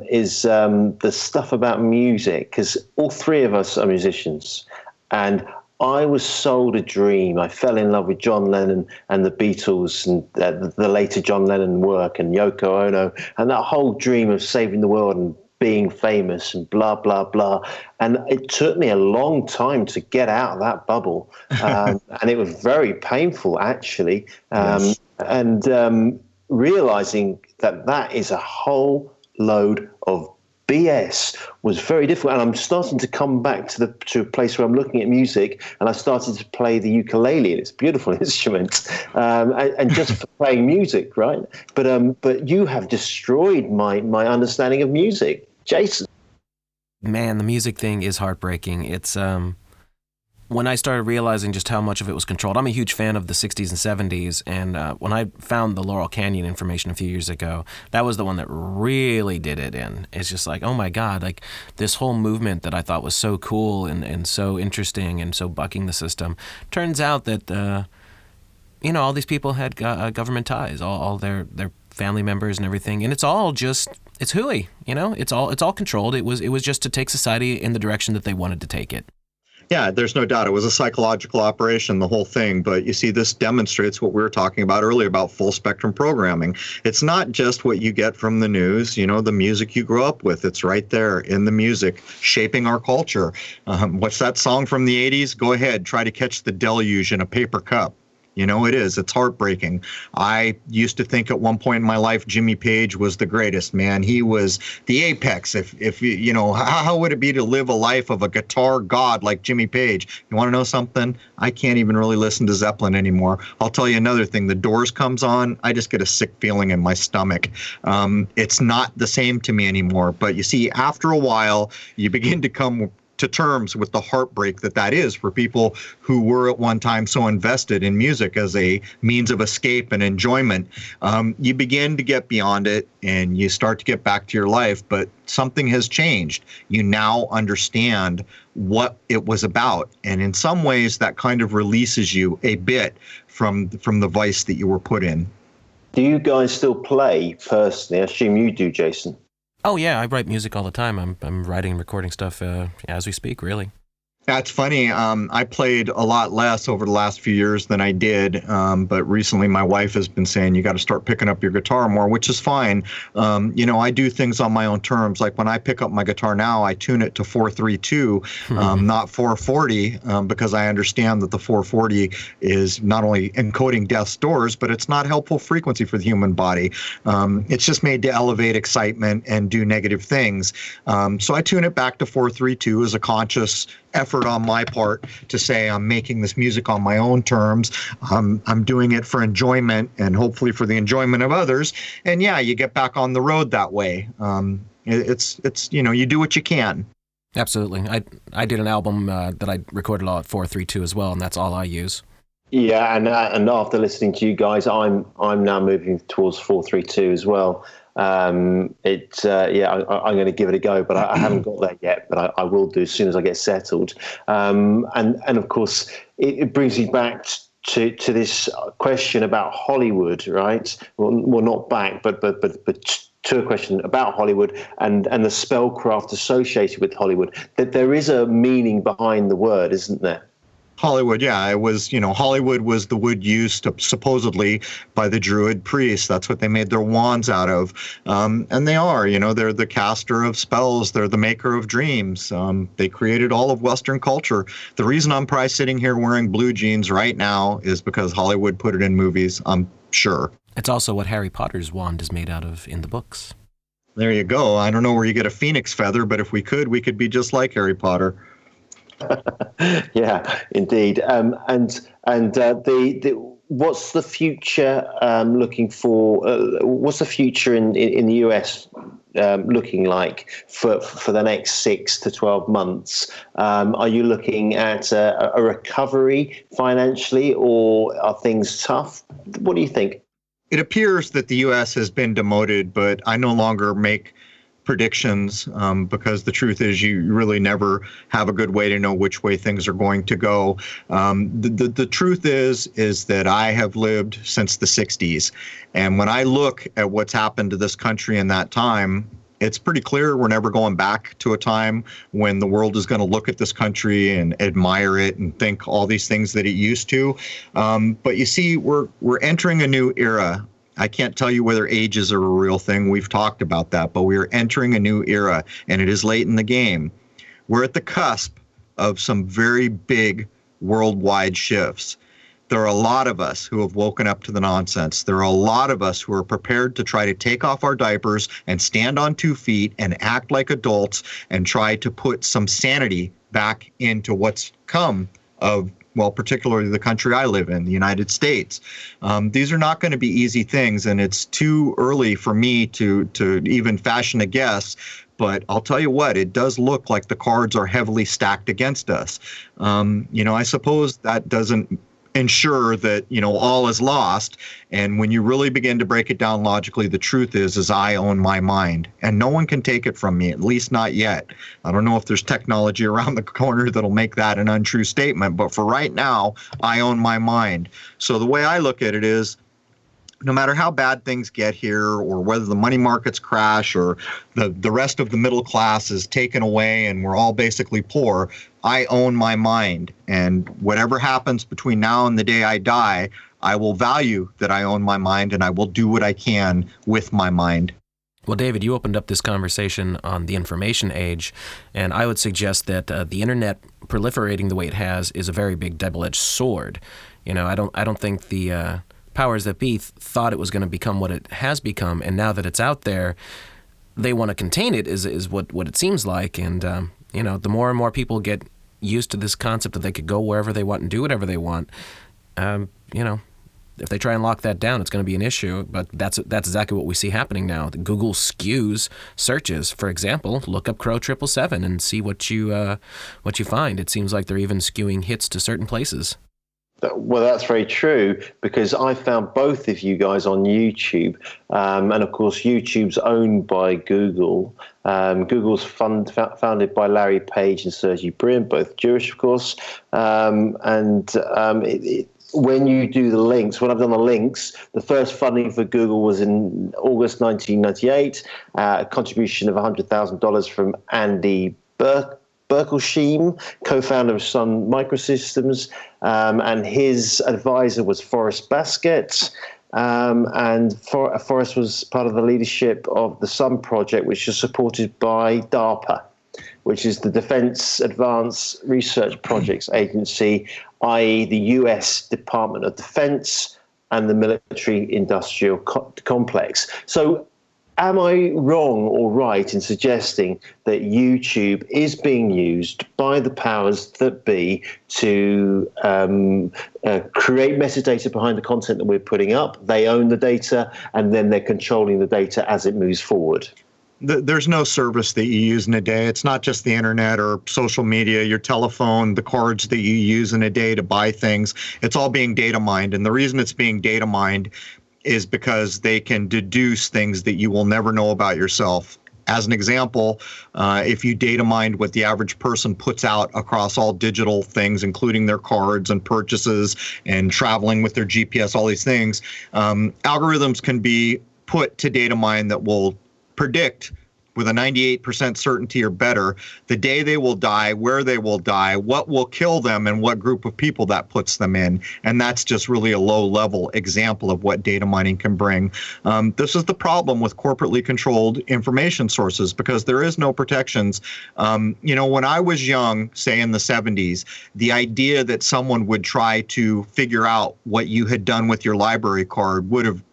is the stuff about music, because all three of us are musicians, and I was sold a dream. I fell in love with John Lennon and the Beatles and the later John Lennon work and Yoko Ono and that whole dream of saving the world and being famous and blah, blah, blah. And it took me a long time to get out of that bubble. And it was very painful, actually. Yes. And realizing that is a whole load of BS was very difficult. And I'm starting to come back to a place where I'm looking at music, and I started to play the ukulele, and it's a beautiful instrument, and just for playing music, right? But you have destroyed my understanding of music, Jason. Man, the music thing is heartbreaking. It's when I started realizing just how much of it was controlled. I'm a huge fan of the 60s and 70s, and when I found the Laurel Canyon information a few years ago, that was the one that really did it in. It's just like, oh my God, like this whole movement that I thought was so cool and so interesting and so bucking the system. Turns out that, all these people had government ties, all their family members and everything, and it's all just, it's hooey, it's all controlled. It was just to take society in the direction that they wanted to take it. Yeah, there's no doubt. It was a psychological operation, the whole thing. But you see, this demonstrates what we were talking about earlier about full spectrum programming. It's not just what you get from the news, the music you grew up with. It's right there in the music, shaping our culture. What's that song from the 80s? Go ahead, try to catch the deluge in a paper cup. It is. It's heartbreaking. I used to think at one point in my life, Jimmy Page was the greatest, man. He was the apex. If how would it be to live a life of a guitar god like Jimmy Page? You want to know something? I can't even really listen to Zeppelin anymore. I'll tell you another thing. The Doors comes on, I just get a sick feeling in my stomach. It's not the same to me anymore. But you see, after a while, you begin to come to terms with the heartbreak that is for people who were at one time so invested in music as a means of escape and enjoyment. You begin to get beyond it and you start to get back to your life, but something has changed. You now understand what it was about. And in some ways that kind of releases you a bit from the vice that you were put in. Do you guys still play personally? I assume you do, Jason. Oh yeah, I write music all the time. I'm writing and recording stuff as we speak, really. That's funny. I played a lot less over the last few years than I did, but recently my wife has been saying you got to start picking up your guitar more, which is fine. I do things on my own terms. Like when I pick up my guitar now, I tune it to 432, not 440, because I understand that the 440 is not only encoding death's doors, but it's not helpful frequency for the human body. It's just made to elevate excitement and do negative things. So I tune it back to 432 as a conscious effort on my part to say I'm making this music on my own terms. I'm doing it for enjoyment and hopefully for the enjoyment of others. And yeah, you get back on the road that way. It's you do what you can. Absolutely. I did an album that I recorded all at 432 as well, and that's all I use. Yeah, and after listening to you guys, I'm now moving towards 432 as well. I'm going to give it a go, but I haven't got there yet. But I will do as soon as I get settled. And of course, it brings me back to this question about Hollywood, right? Well, not back, but to a question about Hollywood and the spellcraft associated with Hollywood. That there is a meaning behind the word, isn't there? Hollywood, yeah, it was, Hollywood was the wood used supposedly by the Druid priests. That's what they made their wands out of. And they are, they're the caster of spells. They're the maker of dreams. They created all of Western culture. The reason I'm probably sitting here wearing blue jeans right now is because Hollywood put it in movies, I'm sure. It's also what Harry Potter's wand is made out of in the books. There you go. I don't know where you get a phoenix feather, but if we could be just like Harry Potter. Yeah, indeed. What's the future looking for? What's the future in the US looking like for the next 6 to 12 months? Are you looking at a recovery financially, or are things tough? What do you think? It appears that the U.S. has been demoted, but I no longer make predictions because the truth is you really never have a good way to know which way things are going to go. The truth is that I have lived since the 60s. And when I look at what's happened to this country in that time, it's pretty clear we're never going back to a time when the world is going to look at this country and admire it and think all these things that it used to. But you see, we're entering a new era. I can't tell you whether ages are a real thing. We've talked about that, but we are entering a new era, and it is late in the game. We're at the cusp of some very big worldwide shifts. There are a lot of us who have woken up to the nonsense. There are a lot of us who are prepared to try to take off our diapers and stand on 2 feet and act like adults and try to put some sanity back into what's come of, well, particularly the country I live in, the United States. These are not going to be easy things, and it's too early for me to even fashion a guess. But I'll tell you what, it does look like the cards are heavily stacked against us. I suppose that doesn't ensure that, all is lost. And when you really begin to break it down logically, the truth is I own my mind, and no one can take it from me, at least not yet. I don't know if there's technology around the corner that'll make that an untrue statement, but for right now, I own my mind. So the way I look at it is, no matter how bad things get here, or whether the money markets crash, or the rest of the middle class is taken away and we're all basically poor, I own my mind. And whatever happens between now and the day I die, I will value that I own my mind, and I will do what I can with my mind. Well, David, you opened up this conversation on the information age, and I would suggest that the internet proliferating the way it has is a very big double-edged sword. I don't think the powers that be thought it was going to become what it has become, and now that it's out there, they want to contain it is what it seems like. And the more and more people get used to this concept that they could go wherever they want and do whatever they want, if they try and lock that down, it's going to be an issue. But that's exactly what we see happening now. Google skews searches. For example, look up Crrow777 and see what you find. It seems like they're even skewing hits to certain places. Well, that's very true, because I found both of you guys on YouTube, and of course YouTube's owned by Google. Google's founded by Larry Page and Sergey Brin, both Jewish, of course. When you do the links, when I've done the links, the first funding for Google was in August 1998, a contribution of $100,000 from Andy Berkelsheim, co-founder of Sun Microsystems, and his advisor was Forrest Baskett. And Forrest was part of the leadership of the Sun project, which is supported by DARPA, which is the Defense Advanced Research Projects Agency, i.e. the US Department of Defense and the military-industrial complex. So am I wrong or right in suggesting that YouTube is being used by the powers that be to create metadata behind the content that we're putting up? They own the data, and then they're controlling the data as it moves forward. There's no service that you use in a day. It's not just the internet or social media, your telephone, the cards that you use in a day to buy things. It's all being data mined. And the reason it's being data mined is because they can deduce things that you will never know about yourself. As an example, if you data mined what the average person puts out across all digital things, including their cards and purchases and traveling with their GPS, all these things, algorithms can be put to data mine that will predict with a 98% certainty or better the day they will die, where they will die, what will kill them, and what group of people that puts them in. And that's just really a low-level example of what data mining can bring. This is the problem with corporately controlled information sources, because there is no protections. When I was young, say in the 70s, the idea that someone would try to figure out what you had done with your library card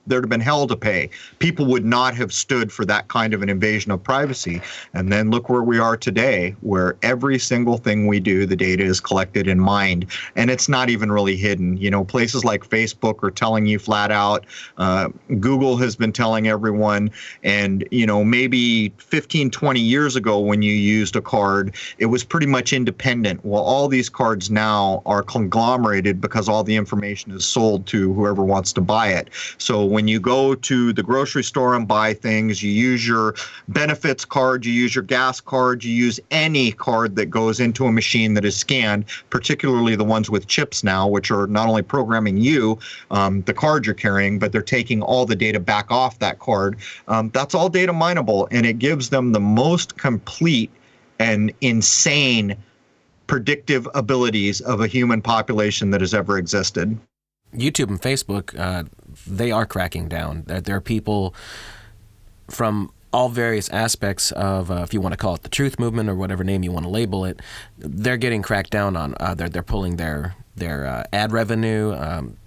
there'd have been hell to pay. People would not have stood for that kind of an invasion of privacy. And then look where we are today, where every single thing we do, the data is collected and mined, and it's not even really hidden. Places like Facebook are telling you flat out, Google has been telling everyone, and maybe 15, 20 years ago when you used a card, it was pretty much independent. Well, all these cards now are conglomerated because all the information is sold to whoever wants to buy it. So when you go to the grocery store and buy things, you use your benefits card, you use your gas card, you use any card that goes into a machine that is scanned, particularly the ones with chips now, which are not only programming you, the card you're carrying, but they're taking all the data back off that card. That's all data mineable, and it gives them the most complete and insane predictive abilities of a human population that has ever existed. YouTube and Facebook, they are cracking down. There are people from all various aspects of, if you want to call it the truth movement or whatever name you want to label it, they're getting cracked down on. They're pulling their ad revenue,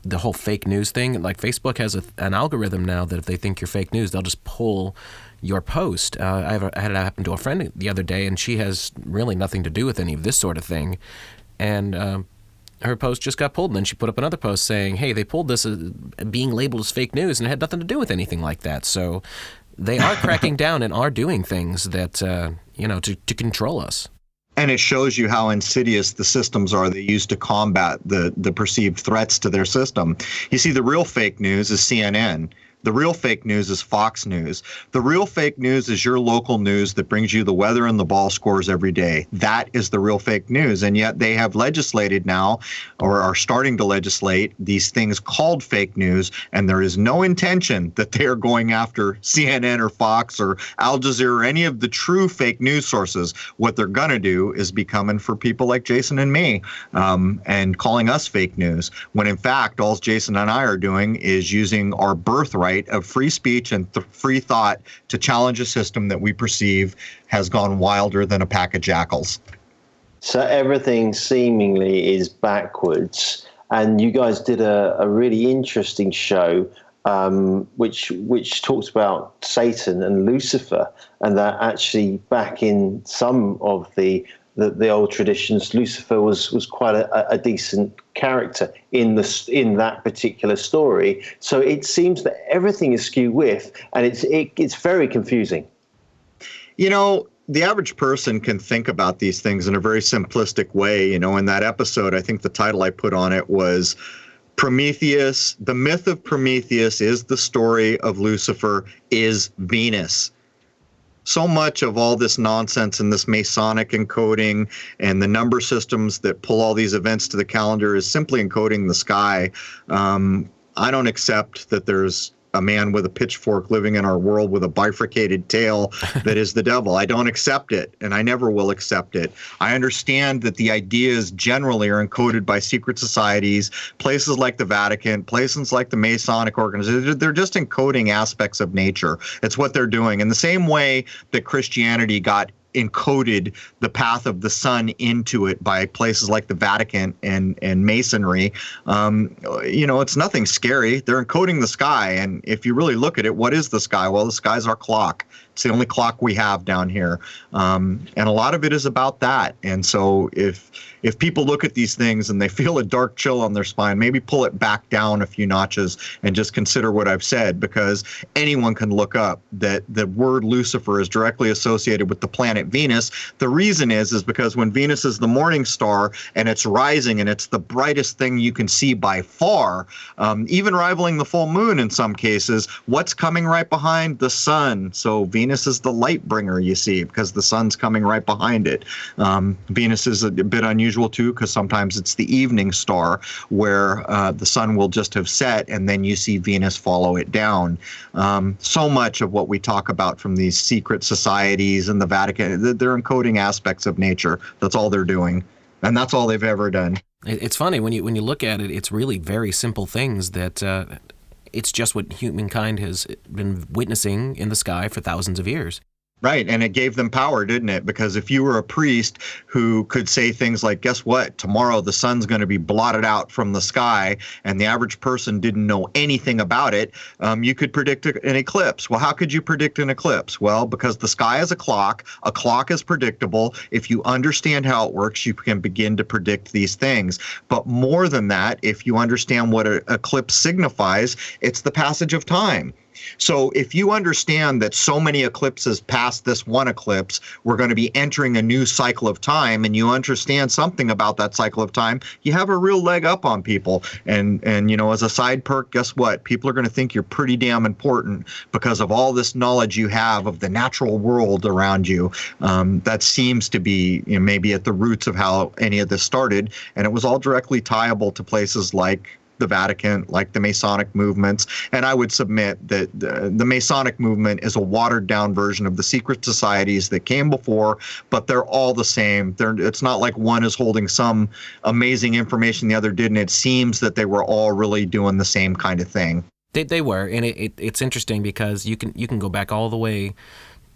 the whole fake news thing. Like Facebook has an algorithm now that if they think you're fake news, they'll just pull your post. I had it happen to a friend the other day, and she has really nothing to do with any of this sort of thing. And her post just got pulled, and then she put up another post saying, hey, they pulled this as being labeled as fake news, and it had nothing to do with anything like that. So they are cracking down and are doing things that, to control us. And it shows you how insidious the systems are they use to combat the perceived threats to their system. You see, the real fake news is CNN. The real fake news is Fox News. The real fake news is your local news that brings you the weather and the ball scores every day. That is the real fake news. And yet they have legislated now, or are starting to legislate, these things called fake news. And there is no intention that they are going after CNN or Fox or Al Jazeera or any of the true fake news sources. What they're going to do is be coming for people like Jason and me and calling us fake news. When in fact, all Jason and I are doing is using our birthright of free speech and free thought to challenge a system that we perceive has gone wilder than a pack of jackals. So everything seemingly is backwards. And you guys did a really interesting show which talks about Satan and Lucifer, and that actually back in some of the old traditions, Lucifer was quite a decent character in that particular story. So it seems that everything is skew with, and it's very confusing. The average person can think about these things in a very simplistic way. In that episode, I think the title I put on it was Prometheus. The myth of Prometheus is the story of Lucifer is Venus. So much of all this nonsense and this Masonic encoding and the number systems that pull all these events to the calendar is simply encoding the sky. I don't accept that there's a man with a pitchfork living in our world with a bifurcated tail that is the devil. I don't accept it, and I never will accept it. I understand that the ideas generally are encoded by secret societies, places like the Vatican, places like the Masonic organizations. They're just encoding aspects of nature. It's what they're doing. In the same way that Christianity got encoded the path of the sun into it by places like the Vatican and Masonry. It's nothing scary. They're encoding the sky. And if you really look at it, what is the sky? Well, the sky's our clock. It's the only clock we have down here. And a lot of it is about that. And so if people look at these things and they feel a dark chill on their spine, maybe pull it back down a few notches and just consider what I've said, because anyone can look up that the word Lucifer is directly associated with the planet Venus. The reason is because when Venus is the morning star and it's rising and it's the brightest thing you can see by far, even rivaling the full moon in some cases, what's coming right behind? The sun. So Venus is the light bringer, you see, because the sun's coming right behind it. Venus is a bit unusual too, because sometimes it's the evening star where the sun will just have set and then you see Venus follow it down. So much of what we talk about from these secret societies and the Vatican, they're encoding aspects of nature. That's all they're doing. And that's all they've ever done. It's funny, when you look at it, it's really very simple things that it's just what humankind has been witnessing in the sky for thousands of years. Right, and it gave them power, didn't it? Because if you were a priest who could say things like, guess what, tomorrow the sun's going to be blotted out from the sky, and the average person didn't know anything about it, you could predict an eclipse. Well, how could you predict an eclipse? Well, because the sky is a clock is predictable. If you understand how it works, you can begin to predict these things. But more than that, if you understand what an eclipse signifies, it's the passage of time. So if you understand that so many eclipses past this one eclipse, we're going to be entering a new cycle of time, and you understand something about that cycle of time, you have a real leg up on people. And as a side perk, guess what? People are going to think you're pretty damn important because of all this knowledge you have of the natural world around you. That seems to be maybe at the roots of how any of this started, and it was all directly tieable to places like the Vatican, like the Masonic movements. And I would submit that the Masonic movement is a watered down version of the secret societies that came before, but they're all the same. It's not like one is holding some amazing information the other didn't. It seems that they were all really doing the same kind of thing. They were, and it's interesting because you can go back all the way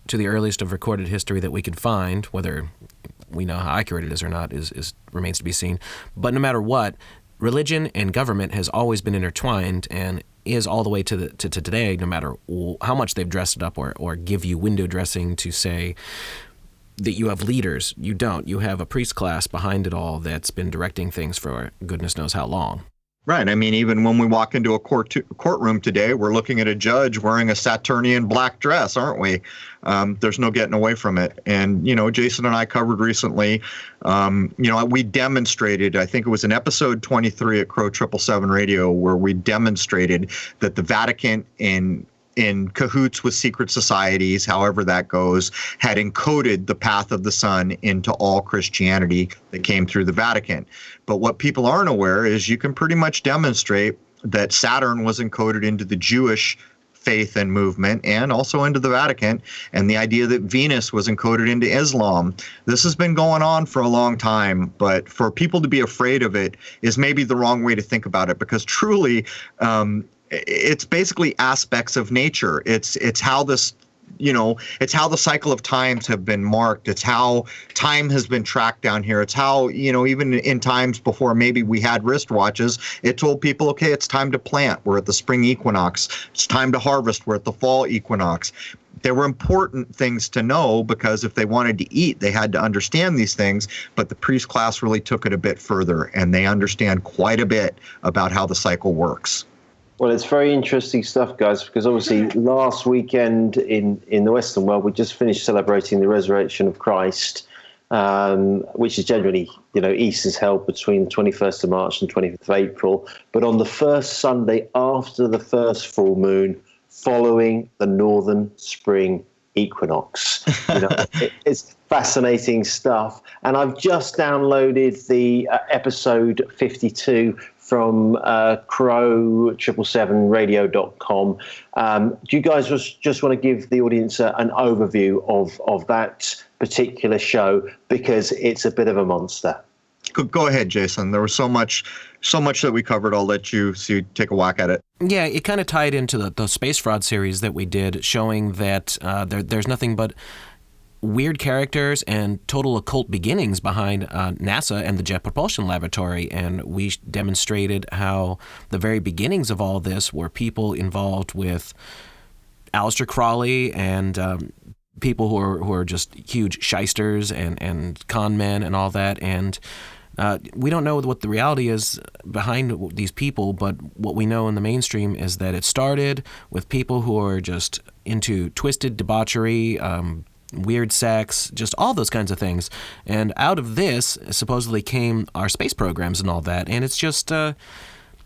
to the earliest of recorded history that we could find. Whether we know how accurate it is or not is remains to be seen. But no matter what, religion and government has always been intertwined and is all the way to today, no matter how much they've dressed it up or give you window dressing to say that you have leaders. You don't. You have a priest class behind it all that's been directing things for goodness knows how long. Right. I mean, even when we walk into a courtroom today, we're looking at a judge wearing a Saturnian black dress, aren't we? There's no getting away from it. And, Jason and I covered recently, we demonstrated, I think it was in episode 23 at Crrow777 Radio, where we demonstrated that the Vatican in cahoots with secret societies, however that goes, had encoded the path of the sun into all Christianity that came through the Vatican. But what people aren't aware is you can pretty much demonstrate that Saturn was encoded into the Jewish faith and movement and also into the Vatican, and the idea that Venus was encoded into Islam. This has been going on for a long time, but for people to be afraid of it is maybe the wrong way to think about it, because truly, it's basically aspects of nature. It's how this, it's how the cycle of times have been marked. It's how time has been tracked down here. It's how, even in times before maybe we had wristwatches, it told people, okay, it's time to plant. We're at the spring equinox. It's time to harvest. We're at the fall equinox. There were important things to know, because if they wanted to eat, they had to understand these things. But the priest class really took it a bit further, and they understand quite a bit about how the cycle works. Well, it's very interesting stuff, guys, because obviously last weekend in the Western world, we just finished celebrating the resurrection of Christ, which is generally, Easter's held between the 21st of March and 25th of April. But on the first Sunday after the first full moon, following the northern spring equinox. It's fascinating stuff. And I've just downloaded the episode 52 from Crrow777radio.com. Do you guys just want to give the audience an overview of that particular show, because it's a bit of a monster? Go ahead, Jason. There was so much that we covered. I'll let you take a whack at it. Yeah, it kind of tied into the Space Fraud series that we did, showing that there's nothing but weird characters and total occult beginnings behind NASA and the Jet Propulsion Laboratory. And we demonstrated how the very beginnings of all this were people involved with Aleister Crowley and people who are just huge shysters and con men and all that. And we don't know what the reality is behind these people, but what we know in the mainstream is that it started with people who are just into twisted debauchery, weird sex, just all those kinds of things. And out of this supposedly came our space programs and all that. And it's just, you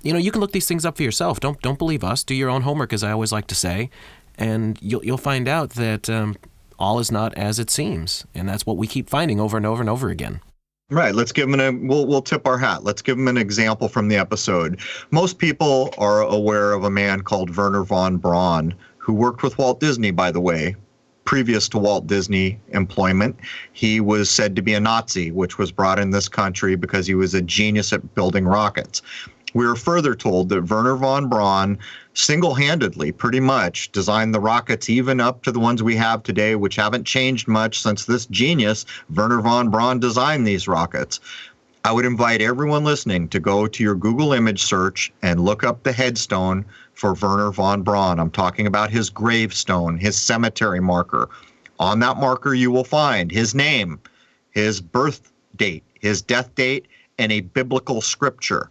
can look these things up for yourself. Don't believe us. Do your own homework, as I always like to say. And you'll find out that all is not as it seems. And that's what we keep finding over and over and over again. Right. Let's give them we'll tip our hat. Let's give them an example from the episode. Most people are aware of a man called Wernher von Braun, who worked with Walt Disney, by the way. Previous to Walt Disney employment, he was said to be a Nazi, which was brought in this country because he was a genius at building rockets. We were further told that Wernher von Braun single-handedly, pretty much, designed the rockets even up to the ones we have today, which haven't changed much since this genius, Wernher von Braun, designed these rockets. I would invite everyone listening to go to your Google image search and look up the headstone for Wernher von Braun. I'm talking about his gravestone, his cemetery marker. On that marker, you will find his name, his birth date, his death date, and a biblical scripture.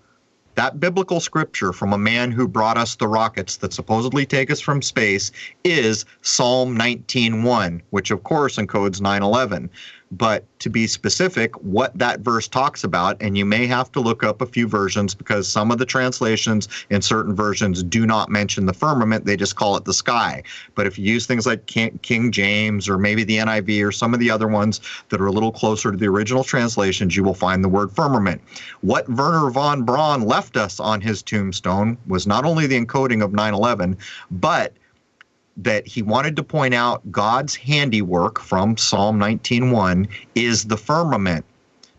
That biblical scripture from a man who brought us the rockets that supposedly take us from space is Psalm 19:1, which of course encodes 9/11. But to be specific, what that verse talks about, and you may have to look up a few versions because some of the translations in certain versions do not mention the firmament, they just call it the sky. But if you use things like King James or maybe the NIV or some of the other ones that are a little closer to the original translations, you will find the word firmament. What Wernher von Braun left us on his tombstone was not only the encoding of 9/11, but that he wanted to point out God's handiwork from Psalm 19:1 is the firmament.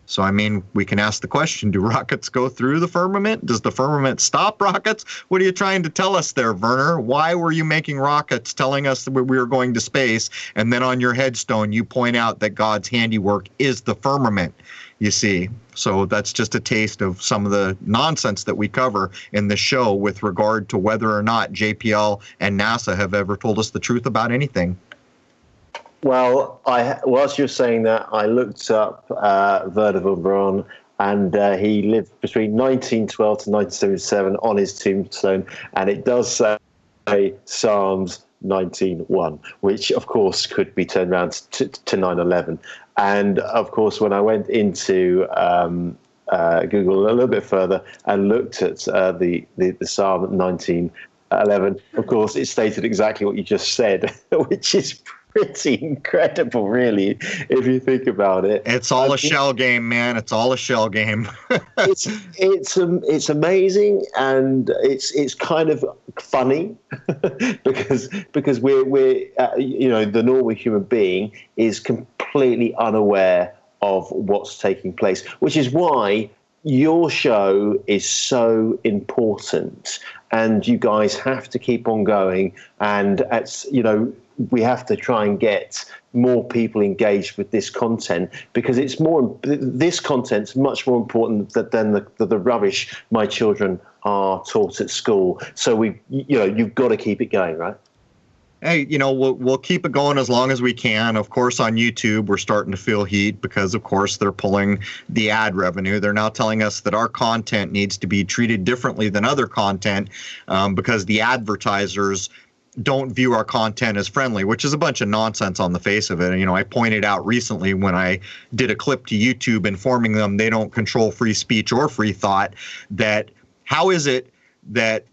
So, I mean, we can ask the question, do rockets go through the firmament? Does the firmament stop rockets? What are you trying to tell us there, Wernher? Why were you making rockets telling us that we were going to space? And then on your headstone, you point out that God's handiwork is the firmament, you see. So that's just a taste of some of the nonsense that we cover in the show with regard to whether or not JPL and NASA have ever told us the truth about anything. Well, whilst you're saying that, I looked up Wernher von Braun, and he lived between 1912 to 1977 on his tombstone, and it does say Psalms 19:1, which of course could be turned around to 9/11. And of course, when I went into Google a little bit further and looked at the Psalm 19:11, of course, it stated exactly what you just said, which is pretty incredible, really, if you think about it. It's all a shell game, man. It's all a shell game. It's amazing, and it's kind of funny because we're the normal human being is completely unaware of what's taking place, which is why your show is so important, and you guys have to keep on going, and we have to try and get more people engaged with this content, because this content's much more important than the rubbish my children are taught at school. So you've got to keep it going, right? Hey, we'll keep it going as long as we can. Of course, on YouTube, we're starting to feel heat because, of course, they're pulling the ad revenue. They're now telling us that our content needs to be treated differently than other content because the advertisers don't view our content as friendly, which is a bunch of nonsense on the face of it. I pointed out recently when I did a clip to YouTube informing them they don't control free speech or free thought, that how is it that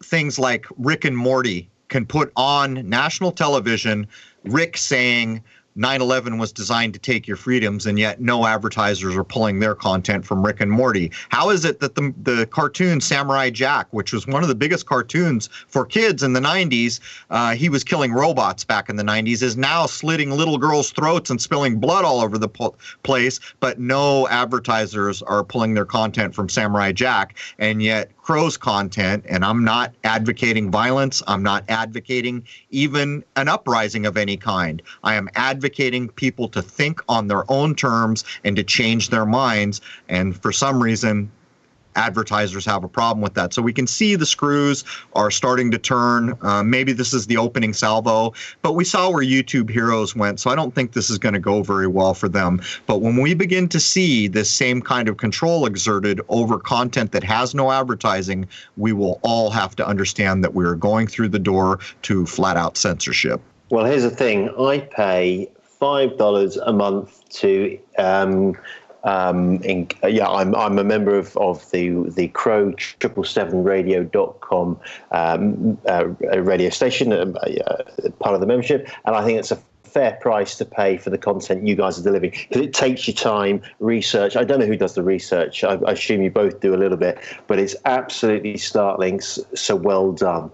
things like Rick and Morty can put on national television Rick saying 9/11 was designed to take your freedoms, and yet no advertisers are pulling their content from Rick and Morty? How is it that the cartoon Samurai Jack, which was one of the biggest cartoons for kids in the 90s, he was killing robots back in the 90s, is now slitting little girls' throats and spilling blood all over the place, but no advertisers are pulling their content from Samurai Jack, and yet Crrow's content, and I'm not advocating violence, I'm not advocating even an uprising of any kind. I am advocating people to think on their own terms and to change their minds, and for some reason, advertisers have a problem with that. So we can see the screws are starting to turn. Maybe this is the opening salvo, but we saw where YouTube Heroes went, so I don't think this is going to go very well for them. But when we begin to see this same kind of control exerted over content that has no advertising, we will all have to understand that we are going through the door to flat out censorship. Well, here's the thing. I pay $5 a month to I'm a member of the Crrow777radio.com radio station, part of the membership, and I think it's a fair price to pay for the content you guys are delivering, because it takes your time, research. I don't know who does the research. I assume you both do a little bit, but it's absolutely startling, so well done.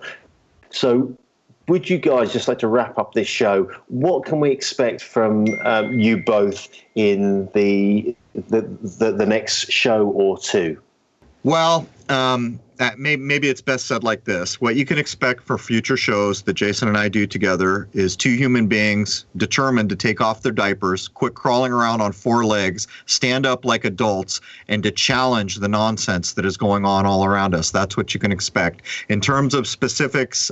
So would you guys just like to wrap up this show? What can we expect from you both in the next show or two? Well, maybe it's best said like this. What you can expect for future shows that Jason and I do together is two human beings determined to take off their diapers, quit crawling around on four legs, stand up like adults, and to challenge the nonsense that is going on all around us. That's what you can expect. In terms of specifics,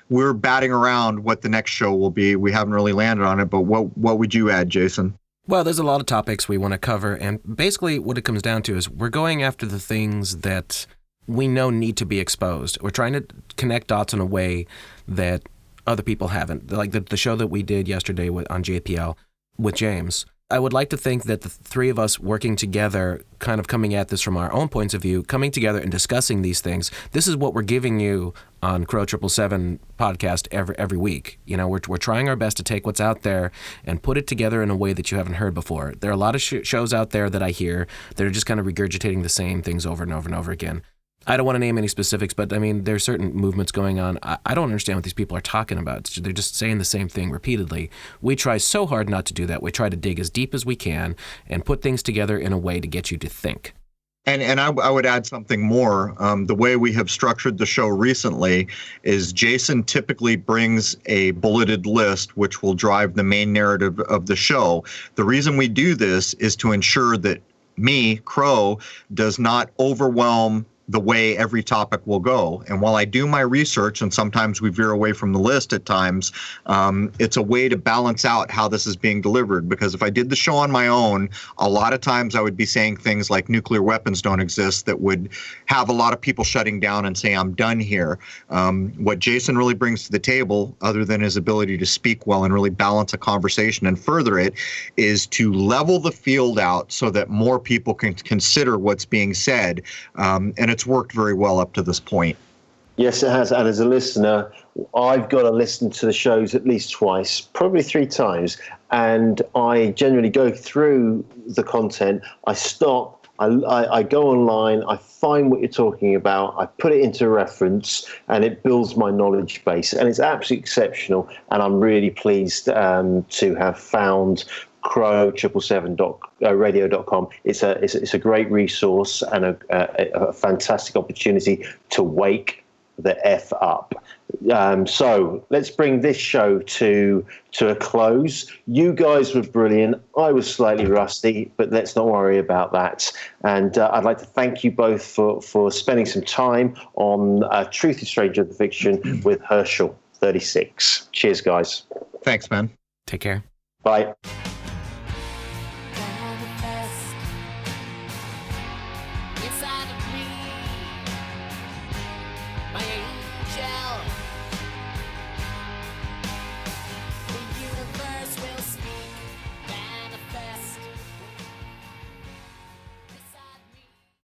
we're batting around what the next show will be. We haven't really landed on it, but what would you add, Jason? Well, there's a lot of topics we want to cover, and basically what it comes down to is we're going after the things that we know need to be exposed. We're trying to connect dots in a way that other people haven't. Like the show that we did yesterday on JPL with James. I would like to think that the three of us working together, kind of coming at this from our own points of view, coming together and discussing these things, this is what we're giving you on Crrow777 podcast every week. You know, we're trying our best to take what's out there and put it together in a way that you haven't heard before. There are a lot of shows out there that I hear that are just kind of regurgitating the same things over and over and over again. I don't want to name any specifics, but I mean, there's certain movements going on. I don't understand what these people are talking about. They're just saying the same thing repeatedly. We try so hard not to do that. We try to dig as deep as we can and put things together in a way to get you to think. And I would add something more. The way we have structured the show recently is Jason typically brings a bulleted list, which will drive the main narrative of the show. The reason we do this is to ensure that me, Crrow, does not overwhelm the way every topic will go. And while I do my research, and sometimes we veer away from the list at times, it's a way to balance out how this is being delivered. Because if I did the show on my own, a lot of times I would be saying things like nuclear weapons don't exist that would have a lot of people shutting down and say, I'm done here. What Jason really brings to the table, other than his ability to speak well and really balance a conversation and further it, is to level the field out so that more people can consider what's being said. And it's worked very well up to this point. Yes, it has. And as a listener, I've got to listen to the shows at least twice, probably 3 times. And I generally go through the content. I stop. I go online. I find what you're talking about. I put it into reference, and it builds my knowledge base. And it's absolutely exceptional. And I'm really pleased to have found Crrow777radio.com. It's a great resource and a fantastic opportunity to wake the F up. So let's bring this show to a close. You guys were brilliant. I was slightly rusty, but let's not worry about that. And I'd like to thank you both for spending some time on Truth is Stranger Than Fiction with Herschel 36. Cheers, guys. Thanks, man. Take care. Bye.